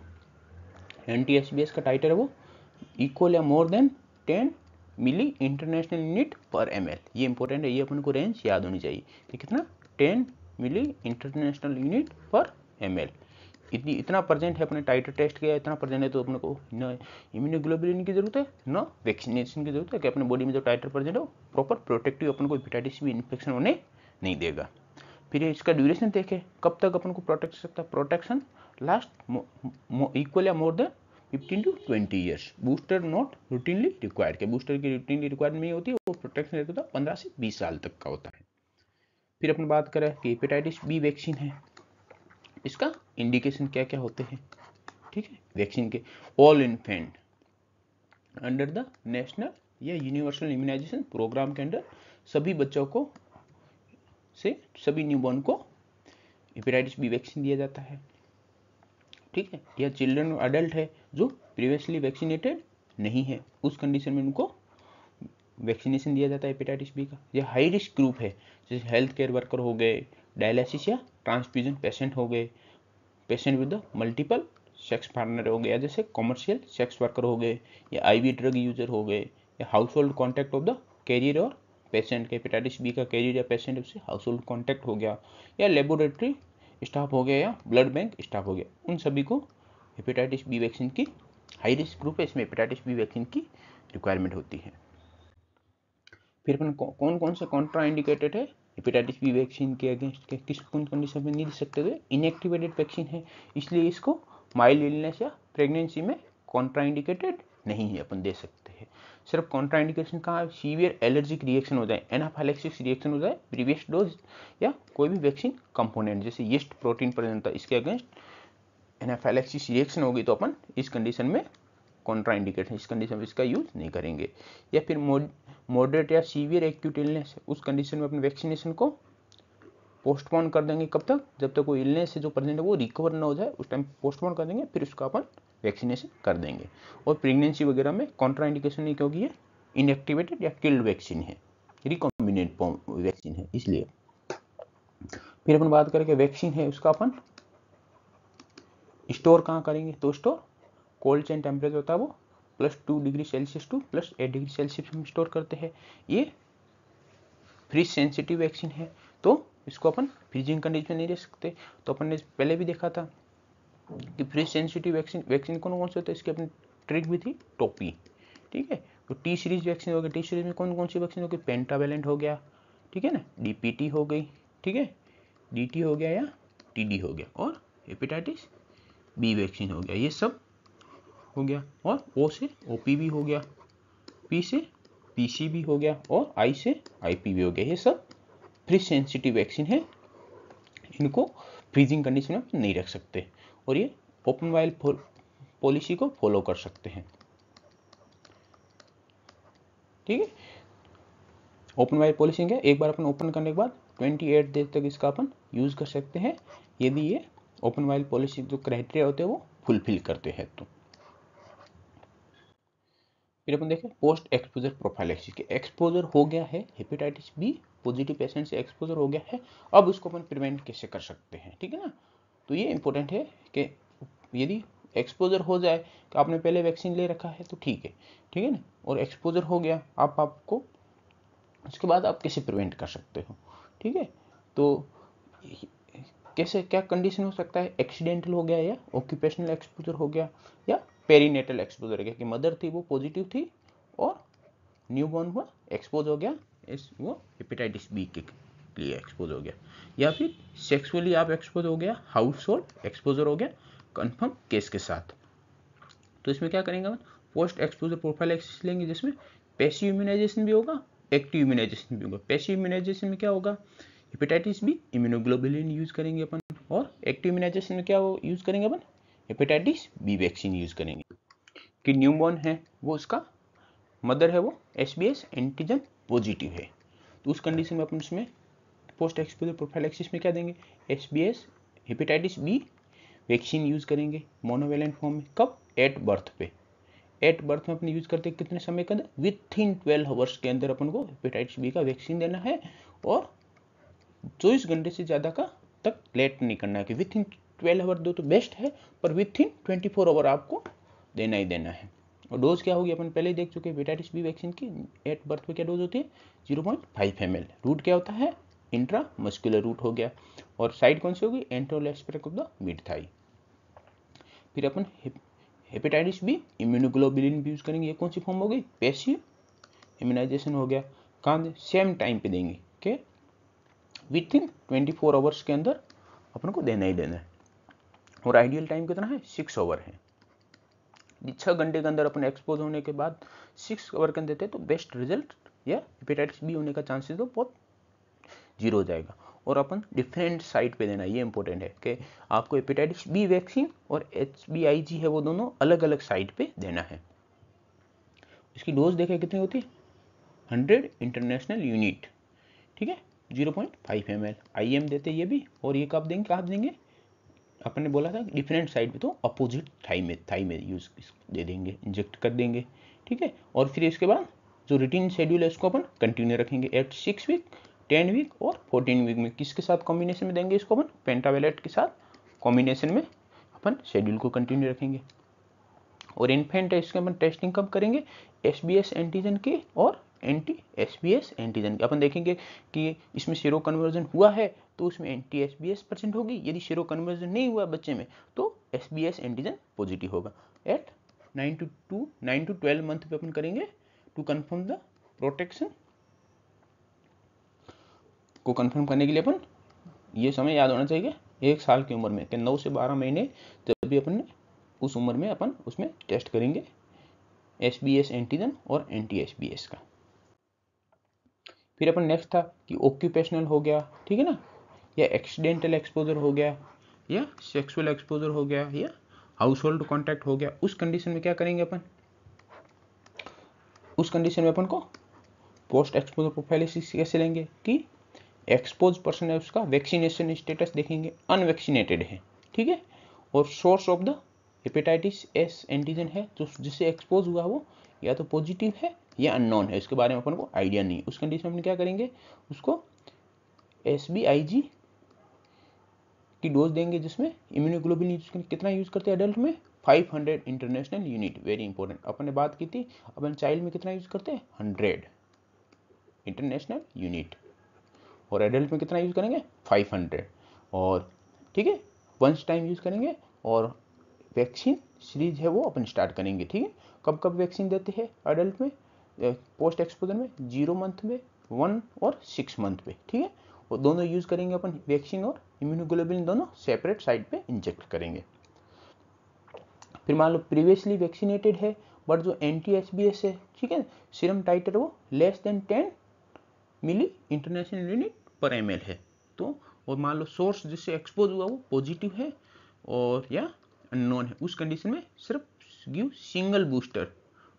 Speaker 1: एंटी-एचबीएस का टाइटर है वो इक्वल या मोर देन 10 मिली इंटरनेशनल यूनिट पर ml। ये इंपॉर्टेंट है, ये अपन को रेंज याद होनी चाहिए कि कितना 10 मिली इंटरनेशनल यूनिट पर ml। इतना परसेंट है, अपने टाइटर टेस्ट किया इतना परसेंट है तो अपने को न इम्यूनोग्लोबुलिन की जरूरत है न वैक्सीनेशन की जरूरत है कि अपने बॉडी में जो टाइटर परसेंट है वो प्रॉपर प्रोटेक्टिव अपन को हेपेटाइटिस बी इन्फेक्शन होने नहीं देगा। फिर इसका ड्यूरेशन देखे कब तक अपन को प्रोटेक्ट कर सकता है, प्रोटेक्शन लास्ट इक्वल या more than 15 to 20 years. Booster not routinely required के बूस्टर की रूटीनली रिक्वायर्ड नहीं होती, वो प्रोटेक्शन रेट होता है 15 से 20 साल तक का होता है। फिर अपन बात करें कि हेपेटाइटिस बी वैक्सीन है, इसका इंडिकेशन क्या क्या होते हैं, ठीक है। वैक्सीन के all infant under the national या यूनिवर्सल इम्यूनाइजेशन प्रोग्राम के अंडर सभी बच्चों को से सभी न्यूबॉर्न को हेपेटाइटिस बी वैक्सीन दिया जाता है, ठीक है। या चिल्ड्रन और अडल्ट है जो प्रीवियसली वैक्सीनेटेड नहीं है उस कंडीशन में उनको वैक्सीनेशन दिया जाता है हेपेटाइटिस बी का। या हाई रिस्क ग्रुप है जैसे हेल्थ केयर वर्कर हो गए, डायलिसिस या ट्रांसफ्यूजन पेशेंट हो गए, patient with multiple sex partner हो गया जैसे कॉमर्शियल सेक्स वर्कर हो गए, या आईवी ड्रग यूजर हो गए, या household contact of the carrier और पेशेंट के हेपेटाइटिस बी का कैरियर या पेशेंट उससे हाउस होल्ड कॉन्टैक्ट हो गया, या लेबोरेटरी स्टाफ हो गया या ब्लड बैंक स्टाफ हो गया, उन सभी को हेपेटाइटिस बी वैक्सीन की हाई रिस्क ग्रुप है, इसमें हेपेटाइटिस बी वैक्सीन की रिक्वायरमेंट होती है। फिर अपन कौन कौन से कॉन्ट्रा इंडिकेटेड है हेपेटाइटिस बी वैक्सीन के अगेंस्ट के किस कंडीशन में नहीं दे सकते हुए, इनएक्टिवेटेड वैक्सीन है इसलिए इसको माइल्ड इलनेस या प्रेगनेंसी में कॉन्ट्रा इंडिकेटेड नहीं है, अपन दे सकते हैं। सिर्फ कॉन्ट्रा इंडिकेशन कहाँ, सीवियर एलर्जिक रिएक्शन हो जाए, एनाफाइलेक्सिस रिएक्शन हो जाए प्रीवियस डोज, या कोई भी वैक्सीन कंपोनेंट जैसे यीस्ट प्रोटीन प्रेजेंट था इसके अगेंस्ट एनाफाइलेक्सिस रिएक्शन होगी तो अपन इस कंडीशन में कॉन्ट्रा इंडिकेशन इस कंडीशन में इसका यूज नहीं करेंगे। या फिर मॉडरेट या सीवियर एक्यूट इलनेस है उस कंडीशन में अपने वैक्सीनेशन को पोस्टपोन कर देंगे, कब तक, जब तक कोई इलनेस है जो प्रेजेंट है वो रिकवर ना हो जाए उस टाइम पोस्टपोन कर देंगे, फिर उसका अपन वैक्सीनेशन कर देंगे। और प्रेगनेंसी वगैरह में कॉन्ट्रा इंडिकेशन नहीं क्योंकि ये इनएक्टिवेटेड या किल्ड वैक्सीन है, रिकॉम्बिनेंट वैक्सीन है इसलिए। फिर अपन बात करें कि वैक्सीन है उसका अपन स्टोर कहाँ करेंगे, तो स्टोर कोल्ड चेन टेम्परेचर होता है वो +2 degree Celsius to +8 degree Celsius में स्टोर करते हैं। ये फ्रीज सेंसिटिव वैक्सीन है तो इसको अपन फ्रीजिंग कंडीशन में नहीं रख सकते, तो अपन ने पहले भी देखा था कि फ्रीज सेंसिटिव वैक्सीन कौन कौन से होते हैं, इसकी अपनी ट्रिक भी थी टोपी, ठीक है। तो टी सीरीज वैक्सीन हो गई, टी सीरीज में कौन कौन सी वैक्सीन हो गई, पेंटावेलेंट हो गया, ठीक है ना, डीपीटी हो गई, ठीक है, डीटी हो गया या टीडी हो गया, और हेपेटाइटिस बी वैक्सीन हो गया, ये सब हो गया। और ओ से ओपी भी हो गया, पी से पीसी भी हो गया, और आई से आईपी भी हो गया, ये सब फ्रीज सेंसिटिव वैक्सीन है, इनको फ्रीजिंग कंडीशन में नहीं रख सकते और ये ओपन वाइल पॉलिसी को फॉलो कर सकते हैं, ठीक है। ओपन वाइल पॉलिसी क्या, एक बार अपन ओपन करने के बाद 28 डेज तक इसका अपन यूज कर सकते हैं यदि ये ओपन वाइल पॉलिसी जो क्राइटेरिया होते हैं वो फुलफिल करते हैं तो। फिर अपन देखें पोस्ट एक्सपोजर प्रोफाइलैक्सिस के, एक्सपोजर हो गया है हेपेटाइटिस बी पॉजिटिव पेशेंट से एक्सपोजर हो गया है, अब उसको अपन प्रिवेंट कैसे कर सकते हैं, ठीक है ना। तो ये इंपॉर्टेंट है कि यदि एक्सपोजर हो जाए तो आपने पहले वैक्सीन ले रखा है तो ठीक है ना, और एक्सपोजर हो गया आपको उसके बाद आप कैसे प्रिवेंट कर सकते हो, ठीक है। तो कैसे क्या कंडीशन हो सकता है, एक्सीडेंटल हो गया या ऑक्यूपेशनल एक्सपोजर हो गया या पेरीनेटल एक्सपोजर हो गया कि मदर थी वो पॉजिटिव थी और न्यूबॉर्न हुआ एक्सपोज हो गया, वो हेपेटाइटिस बी के लिए एक्सपोज हो गया, या फिर सेक्सुअली आप एक्सपोज हो गया, हाउस होल्ड एक्सपोजर हो गया कंफर्म केस के साथ। तो इसमें क्या करेंगे हम, पोस्ट एक्सपोजर प्रोफाइलैक्सिस लेंगे जिसमें पैसिव इम्यूनाइजेशन भी होगा, एक्टिव इम्यूनाइजेशन भी होगा। पैसिव इम्यूनाइजेशन में क्या होगा, हेपेटाइटिस बी इम्यूनोग्लोबुलिन यूज करेंगे अपन, और एक्टिव इम्यूनाइजेशन में क्या यूज करेंगे अपन, हेपेटाइटिस बी वैक्सीन यूज करेंगे। कि न्यूबॉर्न है वो उसका मदर है वो एसबीएस एंटीजन पॉजिटिव है, तो उस कंडीशन में अपन उसमें पोस्ट एक्सपोजर प्रोफाइलैक्सिस में क्या देंगे, SBS hepatitis B vaccine use करेंगे मोनोवेलेंट फॉर्म में, कब, एट बर्थ पे, एट बर्थ में अपन यूज करते हैं कितने समय के अंदर, विथ इन 12 आवर्स के अंदर अपन को हेपेटाइटिस बी का वैक्सीन देना है, और 24 घंटे से ज़्यादा का तक लेट नहीं करना है कि विथ इन 12 आवर दो तो बेस्ट है, पर विथ इन 24 आवर आपको देना ही देना है। और डोज क्या होगी अपन पहले ही देख चुके हैं हेपेटाइटिस बी वैक्सीन की एट बर्थ पे क्या डोज होती है 0.5 ml। रूट क्या होता है, इंट्रा मस्कुलर रूट हो गया, और साइड कौन सी होगी, anterolateral aspect of the mid thigh. फिर अपन हेपेटाइटिस बी इम्यूनोग्लोबुलिन भी यूज करेंगे, ये कौन सी फॉर्म हो गई, पैसिव इम्यूनाइजेशन हो गया। कहाँ सेम टाइम पे देंगे कि विथ इन 24 आवर्स के अंदर अपन को देना ही देना है, और आइडियल टाइम कितना है 6 आवर है। 6 घंटे के अंदर अपन एक्सपोज होने के बाद 6 आवर के अंदर देते तो बेस्ट रिजल्ट या हेपेटाइटिस बी होने का चांसेस तो बहुत जीरो हो जाएगा। और अपन डिफरेंट साइट पे देना, ये इंपॉर्टेंट है कि आपको हेपेटाइटिस बी वैक्सीन और HBIG है वो दोनों अलग अलग साइट पे देना है। इसकी डोज देखें कितनी होती है, 100 इंटरनेशनल यूनिट, ठीक है, 0.5 ml। IM देते ये भी, और ये कब देंगे, कहाँ देंगे, अपन ने बोला था डिफरेंट साइड पे, तो अपोजिट थाई में यूज दे देंगे, इंजेक्ट कर देंगे, ठीक है। और फिर इसके बाद जो रूटीन शेड्यूल है उसको अपन कंटिन्यू रखेंगे एट 6 वीक, 10 वीक और 14 वीक में। किसके साथ कॉम्बिनेशन में देंगे इसको अपन, पेंटावेलेट के साथ कॉम्बिनेशन में अपन शेड्यूल को कंटिन्यू रखेंगे। और इन्फेंट है इसके अपन टेस्टिंग कब करेंगे, SBS एंटीजन की और एंटी SBS एंटीजन की। अपन देखेंगे कि इसमें सीरो कन्वर्जन हुआ है तो उसमें एंटी SBS परसेंट होगी, यदि सीरो कन्वर्जन नहीं हुआ बच्चे में तो SBS एंटीजन पॉजिटिव होगा। एट 9 to 12 मंथ पे अपन करेंगे टू कंफर्म द प्रोटेक्शन को। कंफर्म करने के लिए अपन ये समय याद होना चाहिए 1 साल की उम्र में कि 9 से 12 महीने जब भी अपन उस उम्र में अपन उसमें टेस्ट करेंगे SBS एंटीजन और एंटी SBS का। फिर अपन नेक्स्ट था कि ऑक्यूपेशनल हो गया, ठीक है ना, या एक्सीडेंटल एक्सपोजर हो गया, या सेक्सुअल एक्सपोजर हो गया, या हाउस होल्ड कॉन्टैक्ट हो गया। उस कंडीशन में क्या करेंगे अपन, उस कंडीशन में अपन को पोस्ट एक्सपोजर प्रोफाइलिसिस कैसे लेंगे कि एक्सपोज पर्सन है उसका वैक्सीनेशन स्टेटस देखेंगे, अनवैक्सीनेटेड है, ठीक है, और source of the hepatitis S antigen है जो जिससे एक्सपोज हुआ वो या तो पॉजिटिव है या अननोन है, इसके बारे में अपन को आइडिया नहीं। उस कंडीशन में क्या करेंगे, उसको SBIG की डोज देंगे जिसमें इम्यूनोग्लोबुलिन कितना यूज करते हैं एडल्ट में 500 इंटरनेशनल यूनिट, वेरी इंपॉर्टेंट। अपन ने बात की थी अपन चाइल्ड में कितना यूज करते हैं 100 इंटरनेशनल यूनिट, और एडल्ट में कितना यूज करेंगे 500, और ठीक है वंस टाइम यूज करेंगे। और वैक्सीन सीरीज है वो अपन स्टार्ट करेंगे, ठीक है। कब कब वैक्सीन देते हैं एडल्ट में, पोस्ट एक्सपोजर में 0 मंथ में, 1 और 6 मंथ पे, ठीक है। और दोनों यूज करेंगे अपन, वैक्सीन और इम्यूनोग्लोबुलिन दोनों सेपरेट साइड पे इंजेक्ट करेंगे। फिर मान लो प्रीवियसली वैक्सीनेटेड है बट जो एंटी SBS है, ठीक है, सीरम टाइटर वो less than 10 milli international unit पर ml है तो, और मान लो सोर्स जिससे एक्सपोज हुआ वो पॉजिटिव है और या अननोन है, उस कंडीशन में सिर्फ give single booster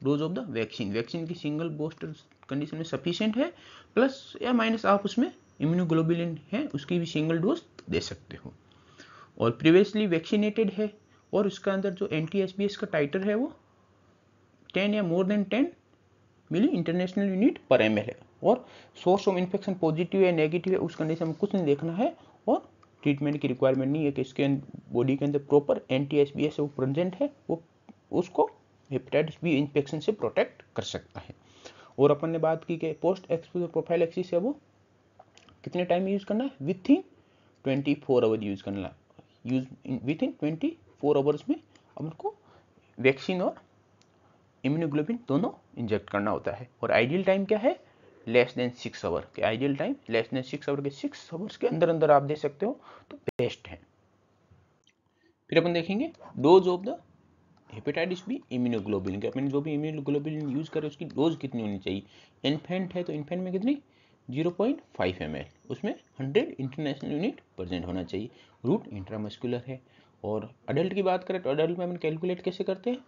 Speaker 1: dose of the vaccine. Vaccine की सिंगल बूस्टर कंडीशन में सफिशिएंट है, प्लस या माइनस आप उसमें इम्यूनोग्लोबुलिन है उसकी भी सिंगल डोज दे सकते हो। और प्रीवियसली वैक्सीनेटेड है और उसका अंदर जो एंटी SBS का टाइटर है वो 10 या मोर देन 10 मिली इंटरनेशनल यूनिट पर ml है, और सोर्स ऑफ इन्फेक्शन पॉजिटिव या नेगेटिव है उस कंडीशन में कुछ नहीं देखना है, और ट्रीटमेंट की रिक्वायरमेंट नहीं है कि इसके बॉडी के अंदर प्रॉपर एंटी SBS वो प्रेजेंट है, वो उसको हेपेटाइटिस बी इन्फेक्शन से प्रोटेक्ट कर सकता है। और अपन ने बात की कि पोस्ट एक्सपोजर प्रोफाइलैक्सिस है वो कितने टाइम में यूज करना है, विथ इन 24 आवर यूज करना है, यूज विथ इन 24 आवर्स में अपन को वैक्सीन और इम्यूनोग्लोबुलिन दोनों इंजेक्ट करना होता है। और आइडियल टाइम क्या है, लेस देन 6 आवर के, ideal time less than 6 hour के, 6 आवर्स के अंदर अंदर आप दे सकते हो तो बेस्ट है। फिर अपन देखेंगे dose of the hepatitis B immunoglobulin के, अपन जो भी इम्यूनोग्लोबुलिन यूज करे उसकी डोज कितनी होनी चाहिए। इन्फेंट है तो इन्फेंट में कितनी 0.5 ml, उसमें 100 इंटरनेशनल यूनिट प्रेजेंट होना चाहिए, रूट इंट्रामस्कुलर है। और अडल्ट की बात करें तो अडल्ट में अपन कैलकुलेट कैसे करते हैं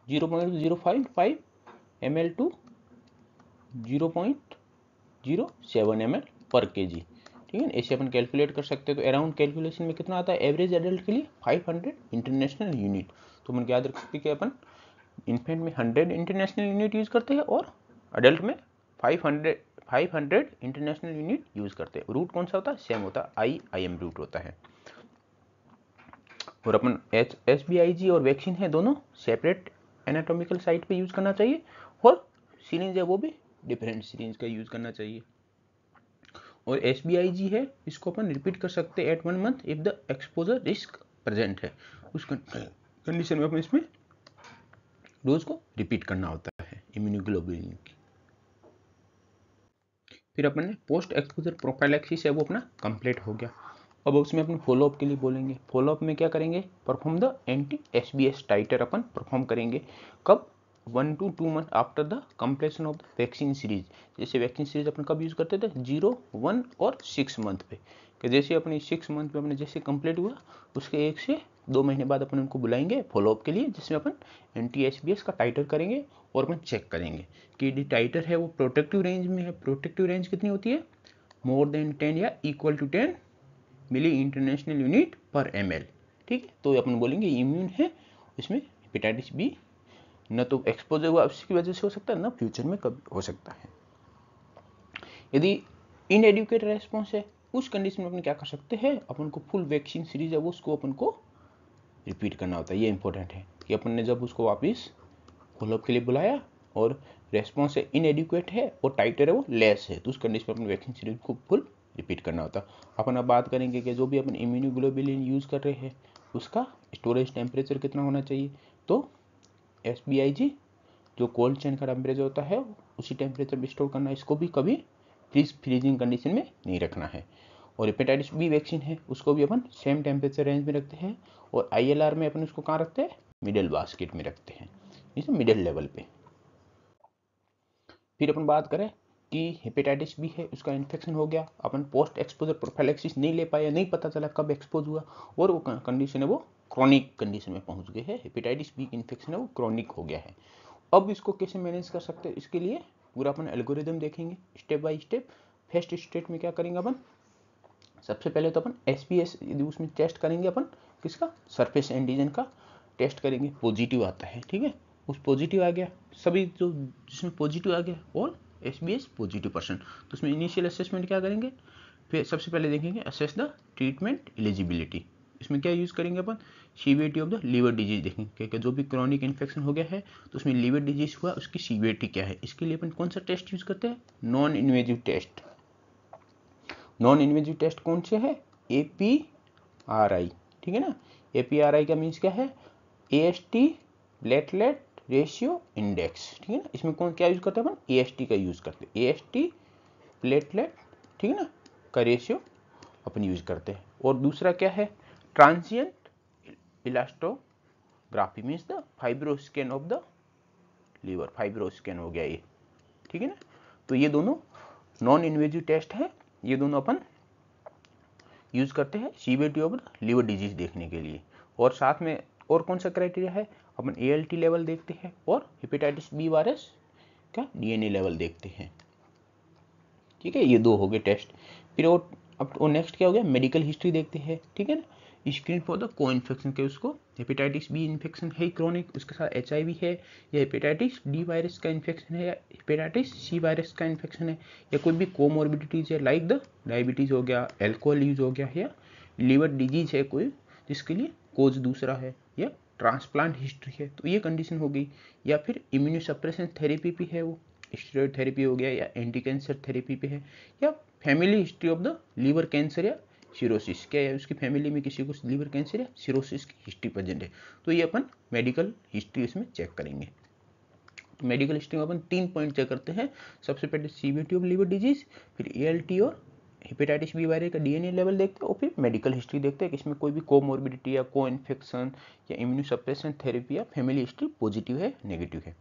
Speaker 1: 0.055 ml टू 0.07 ml पर kg, ठीक है, ऐसे अपन कैलकुलेट कर सकते हैं। तो अराउंड कैलकुलेशन में कितना आता है एवरेज एडल्ट के लिए 500 इंटरनेशनल यूनिट। तो अपन याद रख सकते हैं कि अपन इन्फेंट में 100 इंटरनेशनल यूनिट यूज़ करते हैं और अडल्ट में 500 इंटरनेशनल यूनिट यूज़ करते हैं। रूट कौन सा होता है? सेम होता है, IM रूट होता है। और अपन SBIG और वैक्सीन है दोनों सेपरेट एनाटॉमिकल साइट पे यूज़ करना चाहिए, और सिरिंज है वो भी डिफरेंट सिरिंज का यूज़ करना चाहिए। और SBIG है, इसको अपन रिपीट कर सकते हैं at 1 month if the exposure risk present है। उस कंडीशन में अपन इसमें डोज को रिपीट करना होता है इम्यूनोग्लोबुलिन की। फिर अपन ने पोस्ट एक्सपोजर प्रोफाइलैक्सिस है वो अपना कंप्लीट हो गया। अब उसमें अपन फॉलोअप के लिए बोलेंगे। फॉलोअप में क्या करेंगे? Perform the anti SBS titre अपन परफॉर्म करेंगे। कब? 1 to 2 month after the completion of the vaccine series. जैसे वैक्सीन सीरीज अपन कब यूज़ करते थे? 0, 1 और 6 मंथ पे। कि जैसे अपने 6 मंथ पे अपने जैसे कंप्लीट हुआ, उसके 1 से 2 महीने बाद अपन उनको बुलाएंगे फॉलोअप के लिए, जिसमें अपन एंटी SBS का टाइटर करेंगे और अपन चेक करेंगे कि जो टाइटर है वो प्रोटेक्टिव रेंज में है। प्रोटेक्टिव रेंज कितनी होती है? मोर देन 10 या equal to 10 milli international unit पर ml। ठीक है, तो अपन बोलेंगे इम्यून है, इसमें हेपेटाइटिस बी न तो एक्सपोजर हुआ उसकी वजह से हो सकता है, न फ्यूचर में कभी हो सकता है। यदि इनएडुकेट रेस्पॉन्स है, उस कंडीशन में अपन क्या कर सकते हैं? अपन को फुल वैक्सीन सीरीज है वो उसको अपन को रिपीट करना होता है। ये इंपॉर्टेंट है कि अपन ने जब उसको वापस फॉलोअप के लिए बुलाया और रेस्पॉन्स है इनएडुकेट है और टाइटर है वो लेस है, तो उस कंडीशन में अपन वैक्सीन सीरीज को फुल रिपीट करना होता। अपन अब बात करेंगे कि जो भी अपन इम्यूनोग्लोबुलिन यूज़ कर रहे हैं उसका स्टोरेज टेम्परेचर कितना होना चाहिए। तो SBIG जो कोल्ड चेन का टेम्परेचर होता है उसी टेम्परेचर में स्टोर करना है, इसको भी कभी फ्रीजिंग कंडीशन में नहीं रखना है। और हेपेटाइटिस बी वैक्सीन है उसको भी अपन सेम टेम्परेचर रेंज में रखते हैं, और ILR में अपन उसको कहाँ रखते हैं? मिडिल बास्केट में रखते हैं, इसे मिडिल लेवल पे। फिर अपन बात करें कि हेपेटाइटिस बी है उसका इन्फेक्शन हो गया, अपन पोस्ट एक्सपोजर प्रोफाइलैक्सिस नहीं ले पाया, नहीं पता चला कब एक्सपोज हुआ, और वो कंडीशन है वो क्रॉनिक कंडीशन में पहुंच गए हैं। हेपेटाइटिस बी इन्फेक्शन है वो क्रॉनिक हो गया है। अब इसको कैसे मैनेज कर सकते हैं? इसके लिए पूरा अपन एल्गोरिदम देखेंगे step by step. First step में क्या करेंगे अपन? सबसे पहले तो अपन SBS उसमें टेस्ट करेंगे अपन, किसका? सरफेस एंटीजन का टेस्ट करेंगे, पॉजिटिव आता है, ठीक है, उस पॉजिटिव आ गया, सभी जो जिसमें पॉजिटिव आ गया और SBS पॉजिटिव पर्सन, तो उसमें इनिशियल असेसमेंट क्या करेंगे? फिर सबसे पहले देखेंगे असेस द ट्रीटमेंट एलिजिबिलिटी। इसमें क्या यूज़ करेंगे अपन? Severity of the liver disease देखेंगे कि जो भी क्रॉनिक इन्फेक्शन हो गया है तो उसमें लीवर डिजीज हुआ, उसकी सीवियरिटी क्या है। इसके लिए अपन कौन सा टेस्ट यूज़ करते हैं? Non invasive test. Non invasive test कौन से है? APRI, ठीक है ना। APRI का मीन्स क्या है? AST प्लेटलेट रेशियो इंडेक्स, ठीक है ना। इसमें कौन क्या यूज करते हैं अपन? AST का यूज करते हैं, AST प्लेटलेट, ठीक है ना, का रेशियो अपन यूज करते हैं। और दूसरा क्या है? Transient elastography means the FibroScan of the liver, FibroScan हो गया ये, ठीक है ना। तो ये दोनों नॉन इन्वेजिव टेस्ट है, ये दोनों अपन यूज करते हैं सीवियरिटी ऑफ लीवर डिजीज देखने के लिए। और साथ में और कौन सा क्राइटेरिया है? अपन ALT लेवल देखते हैं और हेपेटाइटिस बी वायरस का DNA लेवल देखते हैं, ठीक है। ये दो हो गए टेस्ट। फिर और अब नेक्स्ट क्या हो गया? मेडिकल हिस्ट्री देखते हैं, ठीक है ना। स्क्रीन फॉर द को इन्फेक्शन के, उसको हेपेटाइटिस बी इन्फेक्शन है क्रॉनिक, उसके साथ HIV है, या हेपेटाइटिस D वायरस का इन्फेक्शन है, या हेपेटाइटिस C वायरस का इन्फेक्शन है, या कोई भी कोमोर्बिडिटीज है लाइक द डायबिटीज हो गया, एल्कोहल यूज हो गया, या लीवर डिजीज है कोई जिसके लिए कोज दूसरा है, या ट्रांसप्लांट हिस्ट्री है, तो ये कंडीशन हो गई। या फिर इम्यूनोसप्रेशन थेरेपी भी है, वो स्टेरॉयड थेरेपी हो गया, या एंटी कैंसर थेरेपी पे है, या family history of the liver cancer या सिरोसिस, क्या है उसकी फैमिली में किसी को लीवर कैंसर या सिरोसिस की हिस्ट्री प्रेजेंट है, तो ये अपन मेडिकल हिस्ट्री इसमें चेक करेंगे। तो मेडिकल हिस्ट्री में अपन 3 पॉइंट चेक करते हैं। सबसे पहले सीवियरिटी ऑफ लीवर डिजीज, फिर ALT और हेपेटाइटिस बी वायरस का DNA लेवल देखते हैं, और फिर मेडिकल हिस्ट्री देखते हैं कि इसमें कोई भी कोमोर्बिडिटी या को इन्फेक्शन या इम्यूनोसप्रेशन थेरेपी या फैमिली हिस्ट्री पॉजिटिव है नेगेटिव है।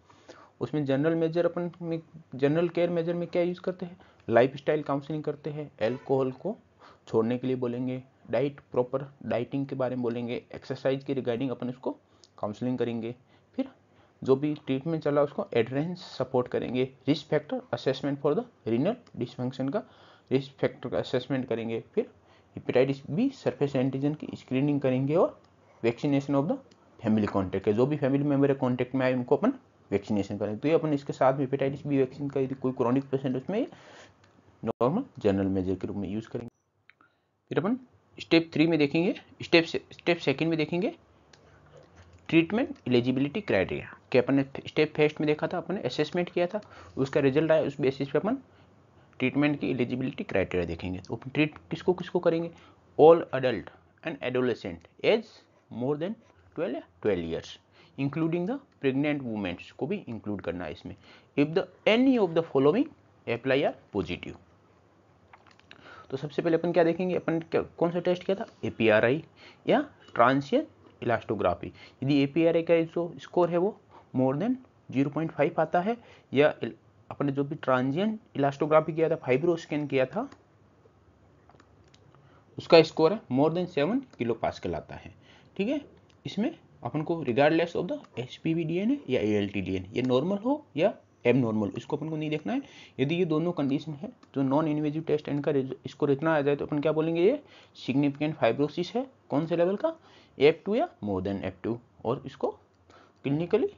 Speaker 1: उसमें जनरल मेजर अपन में जनरल केयर मेजर में क्या यूज़ करते हैं? लाइफस्टाइल काउंसलिंग करते हैं, अल्कोहल को छोड़ने के लिए बोलेंगे, डाइट प्रॉपर डाइटिंग के बारे में बोलेंगे, एक्सरसाइज के रिगार्डिंग अपन उसको काउंसलिंग करेंगे, फिर जो भी ट्रीटमेंट चला उसको एडरेंस सपोर्ट करेंगे, risk factor assessment for the renal dysfunction का रिस्क फैक्टर का असेसमेंट करेंगे, फिर हेपेटाइटिस बी सरफेस एंटीजन की स्क्रीनिंग करेंगे, और vaccination of the family contact है, जो भी फैमिली मेम्बर कॉन्टैक्ट में आए उनको अपन वैक्सीनेशन करें। तो ये अपन इसके साथ में हेपेटाइटिस बी वैक्सीन का यदि कोई क्रॉनिक पेशेंट उसमें नॉर्मल जनरल मेजर के रूप में यूज़ करेंगे। फिर अपन स्टेप 3 में देखेंगे, स्टेप सेकंड में देखेंगे ट्रीटमेंट एलिजिबिलिटी क्राइटेरिया। कि अपन ने स्टेप फर्स्ट में देखा था, अपन ने असेसमेंट किया था, उसका रिजल्ट आया, उस बेसिस पे अपन ट्रीटमेंट की एलिजिबिलिटी क्राइटेरिया देखेंगे। तो अपन ट्रीट किसको किसको करेंगे, all adult and adolescent age more than 12 years including the pregnant womens को भी इंक्लूड करना है इसमें। If the any of the following apply are positive. तो सबसे पहले अपन क्या देखेंगे, अपन कौन सा टेस्ट किया था, एपीआरआई या ट्रांसिएंट इलास्टोग्राफी। यदि एपीआरआई का जो स्कोर है वो मोर देन 0.5 आता है, या अपन ने जो भी ट्रांसिएंट इलास्टोग्राफी किया था, फाइब्रो स्कैन किया था, उसका स्कोर है मोर देन 7 किलो पास्कल आता है। ठीक है, इसमें अपन को regardless of the HPV DNA या एएलटी डीएनए, ये नॉर्मल हो या एबनॉर्मल, इसको अपन को नहीं देखना है। यदि ये दोनों कंडीशन है तो नॉन इन्वेजिव टेस्ट इनका स्कोर इतना आ जाए तो अपन क्या बोलेंगे, ये सिग्निफिकेंट फाइब्रोसिस है। कौन से लेवल का, F2 या मोर देन F2, और इसको क्लिनिकली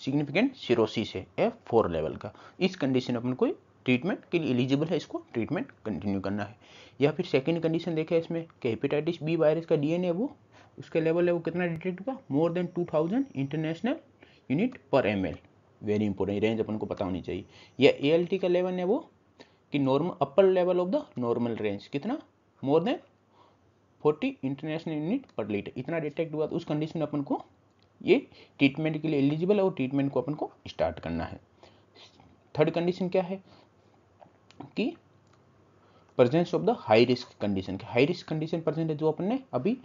Speaker 1: सिग्निफिकेंट सिरोसिस है F4 लेवल का। इस कंडीशन अपन को ट्रीटमेंट के लिए एलिजिबल है, इसको ट्रीटमेंट कंटिन्यू करना है। या फिर सेकंड कंडीशन देखें इसमें कि हेपेटाइटिस बी वायरस का डीएनए वो उसका लेवल है वो कितना डिटेक्ट हुआ, मोर देन 2000 इंटरनेशनल यूनिट पर ml। वेरी इंपॉर्टेंट, रेंज अपन को पता होनी चाहिए। या एएलटी का लेवल है वो कि normal upper level of the normal range कितना, मोर देन 40 इंटरनेशनल यूनिट पर लीटर, इतना डिटेक्ट हुआ। तो उस कंडीशन में अपन को ये ट्रीटमेंट के लिए एलिजिबल है और ट्रीटमेंट को अपन को स्टार्ट करना है। थर्ड कंडीशन क्या है कि presence of the high risk condition. High risk condition present है, जो अपन ने अभी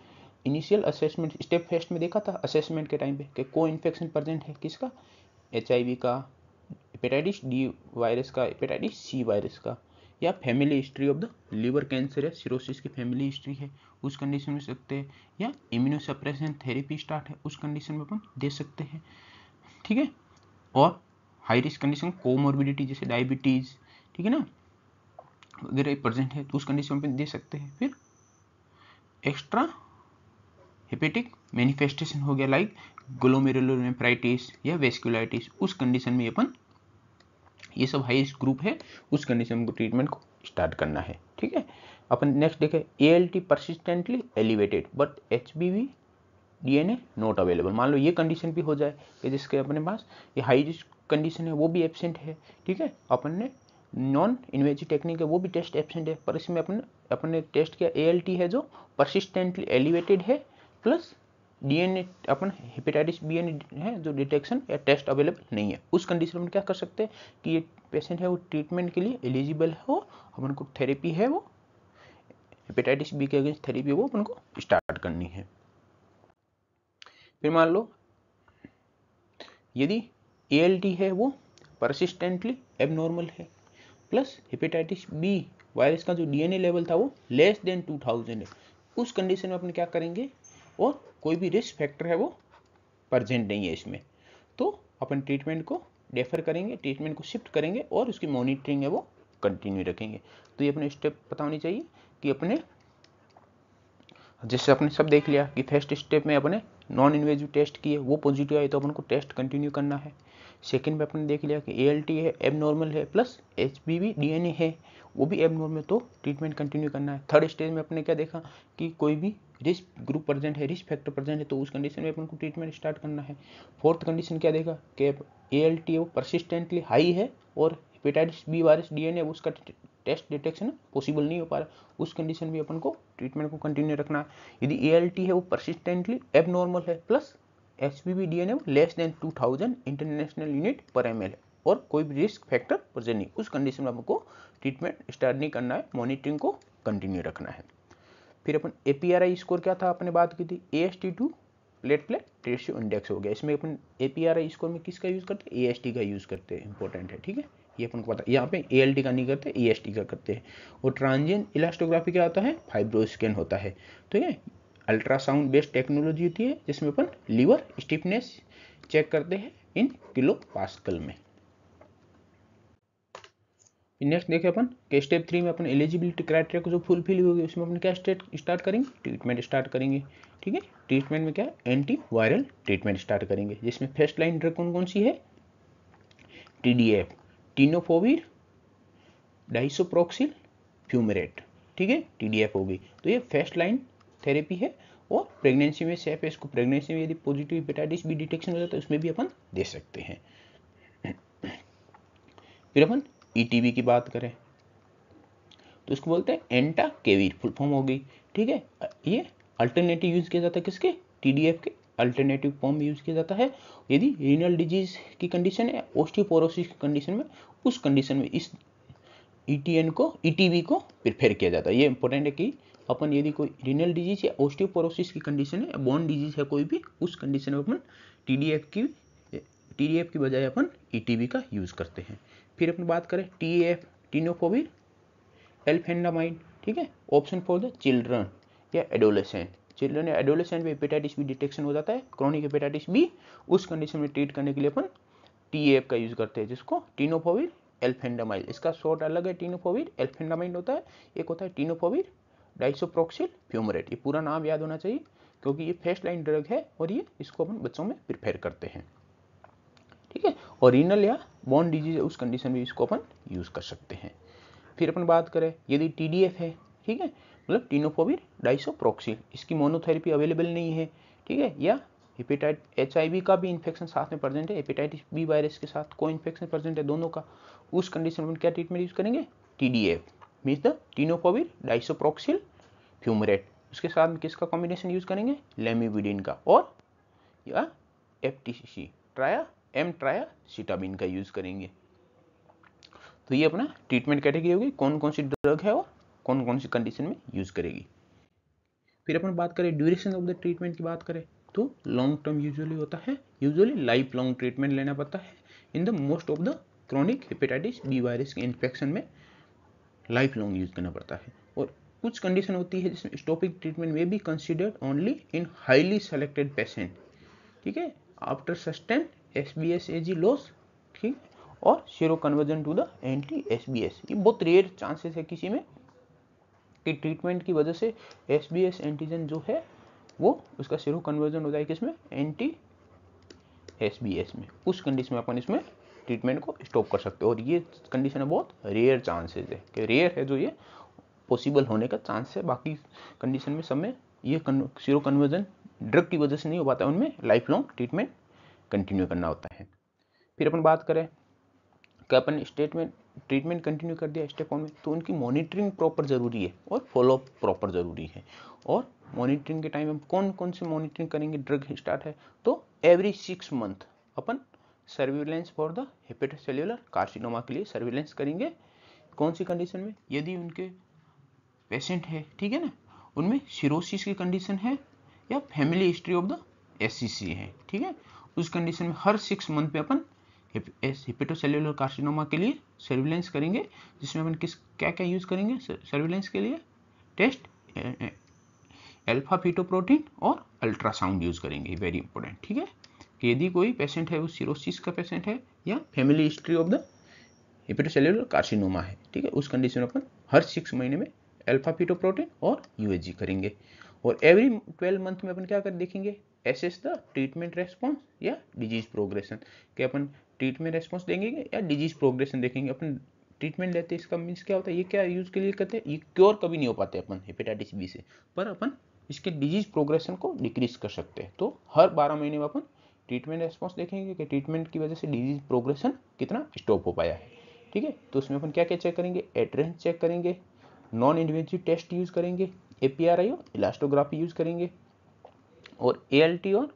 Speaker 1: इनिशियल असेसमेंट स्टेप फर्स्ट में देखा था असेसमेंट के टाइम पे कि को इन्फेक्शन प्रेजेंट है किसका, HIV का, हेपेटाइटिस डी वायरस का, हेपेटाइटिस सी वायरस का, या family history of the liver cancer या सिरोसिस की फैमिली हिस्ट्री है, उस कंडीशन में सकते हैं। या इम्यूनोसप्रेशन थेरेपी स्टार्ट है, उस कंडीशन में अपन दे सकते हैं। ठीक है, और हाई रिस्क कंडीशन कोमोर्बिडिटी जैसे डायबिटीज, ठीक है ना, वगैरह प्रेजेंट है तो उस कंडीशन में दे सकते हैं। फिर एक्स्ट्रा हेपेटिक मैनिफेस्टेशन हो गया लाइक ग्लोमेरुलोनेफ्राइटिस या वेस्कुलाइटिस, उस कंडीशन में अपन ये सब हाई रिस्क ग्रुप है, उस कंडीशन को ट्रीटमेंट को स्टार्ट करना है। ठीक है, अपन नेक्स्ट देखें ALT persistently elevated but HBV DNA not available. मान लो ये कंडीशन भी हो जाए कि जिसके अपने पास ये हाई रिस्क कंडीशन है वो भी एब्सेंट है। ठीक है, अपन ने नॉन इन्वेजिव टेक्निक है वो भी टेस्ट एब्सेंट है, पर इसमें अपन ने टेस्ट किया ALT है जो परसिस्टेंटली एलिवेटेड है, प्लस DNA अपन हेपेटाइटिस बी है जो डिटेक्शन या टेस्ट अवेलेबल नहीं है। उस कंडीशन में क्या कर सकते हैं कि ये पेशेंट है वो ट्रीटमेंट के लिए एलिजिबल हो, अपन को थेरेपी है वो हेपेटाइटिस बी के अगेंस्ट थेरेपी वो अपन को स्टार्ट करनी है। फिर मान लो यदि ALT है वो परसिस्टेंटली एबनॉर्मल है, प्लस हेपेटाइटिस बी वायरस का जो DNA लेवल था वो लेस देन 2000 है, उस कंडीशन में अपन क्या करेंगे, और कोई भी रिस्क फैक्टर है वो प्रेजेंट नहीं है इसमें, तो अपन ट्रीटमेंट को डेफर करेंगे, ट्रीटमेंट को शिफ्ट करेंगे और उसकी मॉनिटरिंग है वो कंटिन्यू रखेंगे। तो ये अपने स्टेप पता होनी चाहिए कि अपने जैसे अपने सब देख लिया कि फर्स्ट स्टेप में अपने नॉन इन्वेजिव टेस्ट किए वो पॉजिटिव आए तो अपन को टेस्ट कंटिन्यू करना है। सेकंड में अपने देख लिया कि ALT है एबनॉर्मल है, प्लस HBV DNA है वो भी एबनॉर्मल, तो ट्रीटमेंट कंटिन्यू करना है। थर्ड स्टेज में अपने क्या देखा कि कोई भी रिस्क ग्रुप प्रेजेंट है, रिस्क फैक्टर प्रेजेंट है, तो उस कंडीशन में अपन को ट्रीटमेंट स्टार्ट करना है। फोर्थ कंडीशन क्या देखा कि ALT वो परसिस्टेंटली हाई है और हेपेटाइटिस बी वायरस DNA उसका टेस्ट डिटेक्शन पॉसिबल नहीं हो पा रहा, उस कंडीशन में अपन को ट्रीटमेंट को कंटिन्यू रखना है। यदि ALT है वो परसिस्टेंटली एबनॉर्मल है, plus HBV DNA less than 2000 international unit पर ml है और कोई भी रिस्क फैक्टर प्रेजेंट नहीं, उस कंडीशन में आपको ट्रीटमेंट स्टार्ट नहीं करना है, मॉनिटरिंग को कंटिन्यू रखना है। फिर अपन APRI स्कोर क्या था आपने बात की थी, AST2 प्लेटलेट रेशियो इंडेक्स हो गया। इसमें अपन APRI स्कोर में किसका यूज करते हैं, AST का यूज करते हैं, इंपॉर्टेंट है। ठीक है, ये अपन को पता, यहाँ पे ALT का नहीं करते, AST का करते हैं। और ट्रांजिएंट इलास्टोग्राफी क्या होता है, फाइब्रो स्कैन होता है। ठीक है, अल्ट्रासाउंड बेस्ड टेक्नोलॉजी होती है जिसमें अपन लीवर स्टिफनेस चेक करते हैं इन किलो पास्कल में। नेक्स्ट देखें अपन के स्टेप 3 में अपन एलिजिबिलिटी क्राइटेरिया को जो फुलफिल होगी उसमें अपन क्या स्टार्ट करेंगे, ट्रीटमेंट स्टार्ट करेंगे। ठीक है, ट्रीटमेंट में क्या एंटी वायरल ट्रीटमेंट स्टार्ट करेंगे, जिसमें फर्स्ट लाइन ड्रग कौन कौन सी है, TDF, टीनोफोविर डाइसोप्रोक्सिल फ्यूमेरेट। ठीक है, TDF होगी, तो ये फर्स्ट लाइन थेरेपी है। और प्रेगनेंसी में सेफ है, इसको प्रेगनेंसी में यदि पॉजिटिव हेपेटाइटिस बी डिटेक्शन हो जाता है उसमें भी अपन दे सकते हैं। फिर अपन ETB की बात करें तो इसको बोलते हैं एंटाकेविर, फुल फॉर्म हो गई। ठीक है, ये अल्टरनेटिव यूज किया जाता है किसके, TDF के अल्टरनेटिव फॉर्म में यूज किया जाता है यदि रीनल डिजीज की कंडीशन है, ओस्टियोपोरोसिस की कंडीशन में, उस कंडीशन में इस ETB को प्रिफेर किया जाता है। ये इंपॉर्टेंट है कि अपन यदि कोई रीनल डिजीज या ओस्टियोपोरोसिस की कंडीशन है, बोन डिजीज है कोई भी, उस कंडीशन में अपन TDF की बजाय अपन ETB का यूज करते हैं। फिर अपन बात करें TAF, टीनोफोविर एल्फेंडामाइड। ठीक है, ऑप्शन फॉर द चिल्ड्रन या एडोलेसेंट, चिल्ड्रन या एडोलेसेंट में हेपेटाइटिस बी डिटेक्शन हो जाता है, क्रॉनिक हेपेटाइटिस बी, उस कंडीशन में ट्रीट करने के लिए अपन TAF का यूज करते हैं, जिसको टीनोफोविर एल्फेंडामाइड, इसका शॉर्ट अलग है, टीनोफोविर एल्फेंडामाइड होता है, एक होता है टीनोफोविर डाइसोप्रोक्सिल फ्यूमेरेट। ये पूरा नाम याद होना चाहिए क्योंकि ये फर्स्ट लाइन ड्रग है और ये इसको अपन बच्चों में प्रिपेयर करते हैं। ठीक है, और रीनल या बोन डिजीज है उस कंडीशन में इसको अपन यूज कर सकते हैं। फिर अपन बात करें यदि TDF है, ठीक है, मतलब टीनोफोविर डाइसोप्रोक्सिल, इसकी मोनोथेरेपी अवेलेबल नहीं है, ठीक है, या HIV का भी इन्फेक्शन साथ में प्रेजेंट है, हेपेटाइटिस बी वायरस के साथ को इन्फेक्शन प्रेजेंट है दोनों का, उस कंडीशन में क्या ट्रीटमेंट यूज करेंगे, TDF means the tenofovir disoproxil fumarate, उसके साथ में किसका कॉम्बिनेशन यूज करेंगे, लेमिविडिन का, और या FTC ट्रायासीटामिन का यूज करेंगे। तो ये अपना ट्रीटमेंट कैटेगरी होगी, कौन कौन सी ड्रग है और कौन कौन सी कंडीशन में यूज करेगी। फिर अपन बात करें ड्यूरेशन ऑफ द ट्रीटमेंट की बात करें तो लॉन्ग टर्म यूजुअली होता है, यूजुअली लाइफ लॉन्ग ट्रीटमेंट लेना पड़ता है in the most of the chronic hepatitis B virus के इन्फेक्शन में लाइफ लॉन्ग यूज करना पड़ता है। और कुछ कंडीशन होती है जिसमें स्टॉपिंग ट्रीटमेंट में be considered only in highly selected patient, ठीक है, आफ्टर सस्टेन SBSAG लॉस, ठीक, और seroconversion to the anti SBS। ये बहुत रेयर चांसेस है किसी में कि ट्रीटमेंट की वजह से SBS एंटीजन जो है वो उसका सीरो कन्वर्जन हो जाए किसमें, एंटी SBS में, उस कंडीशन में अपन इसमें ट्रीटमेंट को स्टॉप कर सकते हो। और ये कंडीशन है बहुत रेयर चांसेस है कि रेयर है जो ये पॉसिबल होने का चांस है, बाकी कंडीशन में सब में ये सीरो कन्वर्जन ड्रग की वजह से नहीं हो पाता, उनमें लाइफ लॉन्ग ट्रीटमेंट कंटिन्यू करना होता है। फिर अपन बात करें कि अपन ट्रीटमेंट कंटिन्यू कर दिया स्टेप 1 में, तो उनकी मॉनिटरिंग प्रॉपर ज़रूरी है और फॉलोअप प्रॉपर ज़रूरी है। और मॉनिटरिंग के टाइम हम कौन कौन से मॉनिटरिंग करेंगे, ड्रग स्टार्ट है तो एवरी 6 मंथ अपन surveillance for the hepatocellular carcinoma के लिए सर्विलेंस करेंगे। कौन सी कंडीशन में, यदि उनके पेशेंट है, ठीक है ना, उनमें सिरोसिस की कंडीशन है या family history of the SCC है, ठीक है, उस कंडीशन में हर 6 मंथ पे अपन हेपेटोसेल्युलर कार्सिनोमा के लिए सर्विलेंस करेंगे, जिसमें अपन क्या क्या यूज करेंगे सर्विलेंस के लिए, टेस्ट अल्फा फीटोप्रोटीन और अल्ट्रासाउंड यूज करेंगे, वेरी इंपॉर्टेंट। ठीक है, कि यदि कोई पेशेंट है वो सिरोसिस का पेशेंट है या family history of the hepatocellular carcinoma है, ठीक है, उस कंडीशन में अपन हर 6 महीने में अल्फा फीटोप्रोटीन और UAG करेंगे। और एवरी 12 मंथ में अपन क्या कर देखेंगे, एसेस द ट्रीटमेंट रेस्पॉन्स या डिजीज प्रोग्रेशन, कि अपन ट्रीटमेंट रेस्पॉन्स देंगे या डिजीज प्रोग्रेशन देखेंगे। अपन ट्रीटमेंट लेते हैं, इसका मीन्स क्या होता है, ये क्या यूज के लिए करते हैं, ये क्योर कभी नहीं हो पाते अपन हेपेटाइटिस बी से, पर अपन इसके डिजीज प्रोग्रेशन को डिक्रीज कर सकते हैं। तो हर 12 महीने में अपन ट्रीटमेंट रेस्पॉन्स देखेंगे कि ट्रीटमेंट की वजह से डिजीज प्रोग्रेशन कितना स्टॉप हो पाया है। ठीक है, तो उसमें अपन क्या क्या चेक करेंगे, एड्रेस चेक करेंगे, नॉन इन्वेजिव टेस्ट यूज करेंगे, APRI और इलास्टोग्राफी यूज करेंगे, और ALT और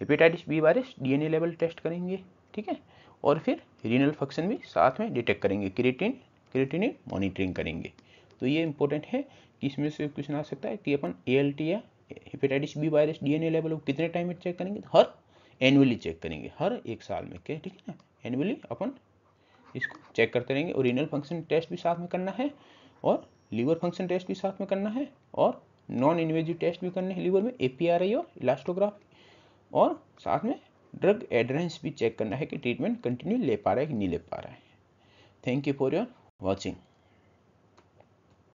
Speaker 1: हेपेटाइटिस B virus DNA level test करेंगे। ठीक है, और फिर रीनल फंक्शन भी साथ में डिटेक्ट करेंगे, क्रिएटिनिन मॉनिटरिंग करेंगे। तो ये इंपॉर्टेंट है कि इसमें से क्वेश्चन आ सकता है कि अपन ALT या हेपेटाइटिस बी वायरस DNA लेवल कितने टाइम में चेक करेंगे, हर एनुअली चेक करेंगे, हर 1 साल में, क्या, ठीक है ना, एनुअली अपन इसको चेक करते रहेंगे। और रीनल फंक्शन टेस्ट भी साथ में करना है और लीवर फंक्शन टेस्ट भी साथ में करना है और नॉन इन्वेजिव टेस्ट भी करने हैं लीवर में, APRI और इलास्टोग्राफी, और साथ में ड्रग एडरेंस भी चेक करना है कि ट्रीटमेंट कंटिन्यू ले पा रहा है कि नहीं ले पा रहा है। Thank you for your watching.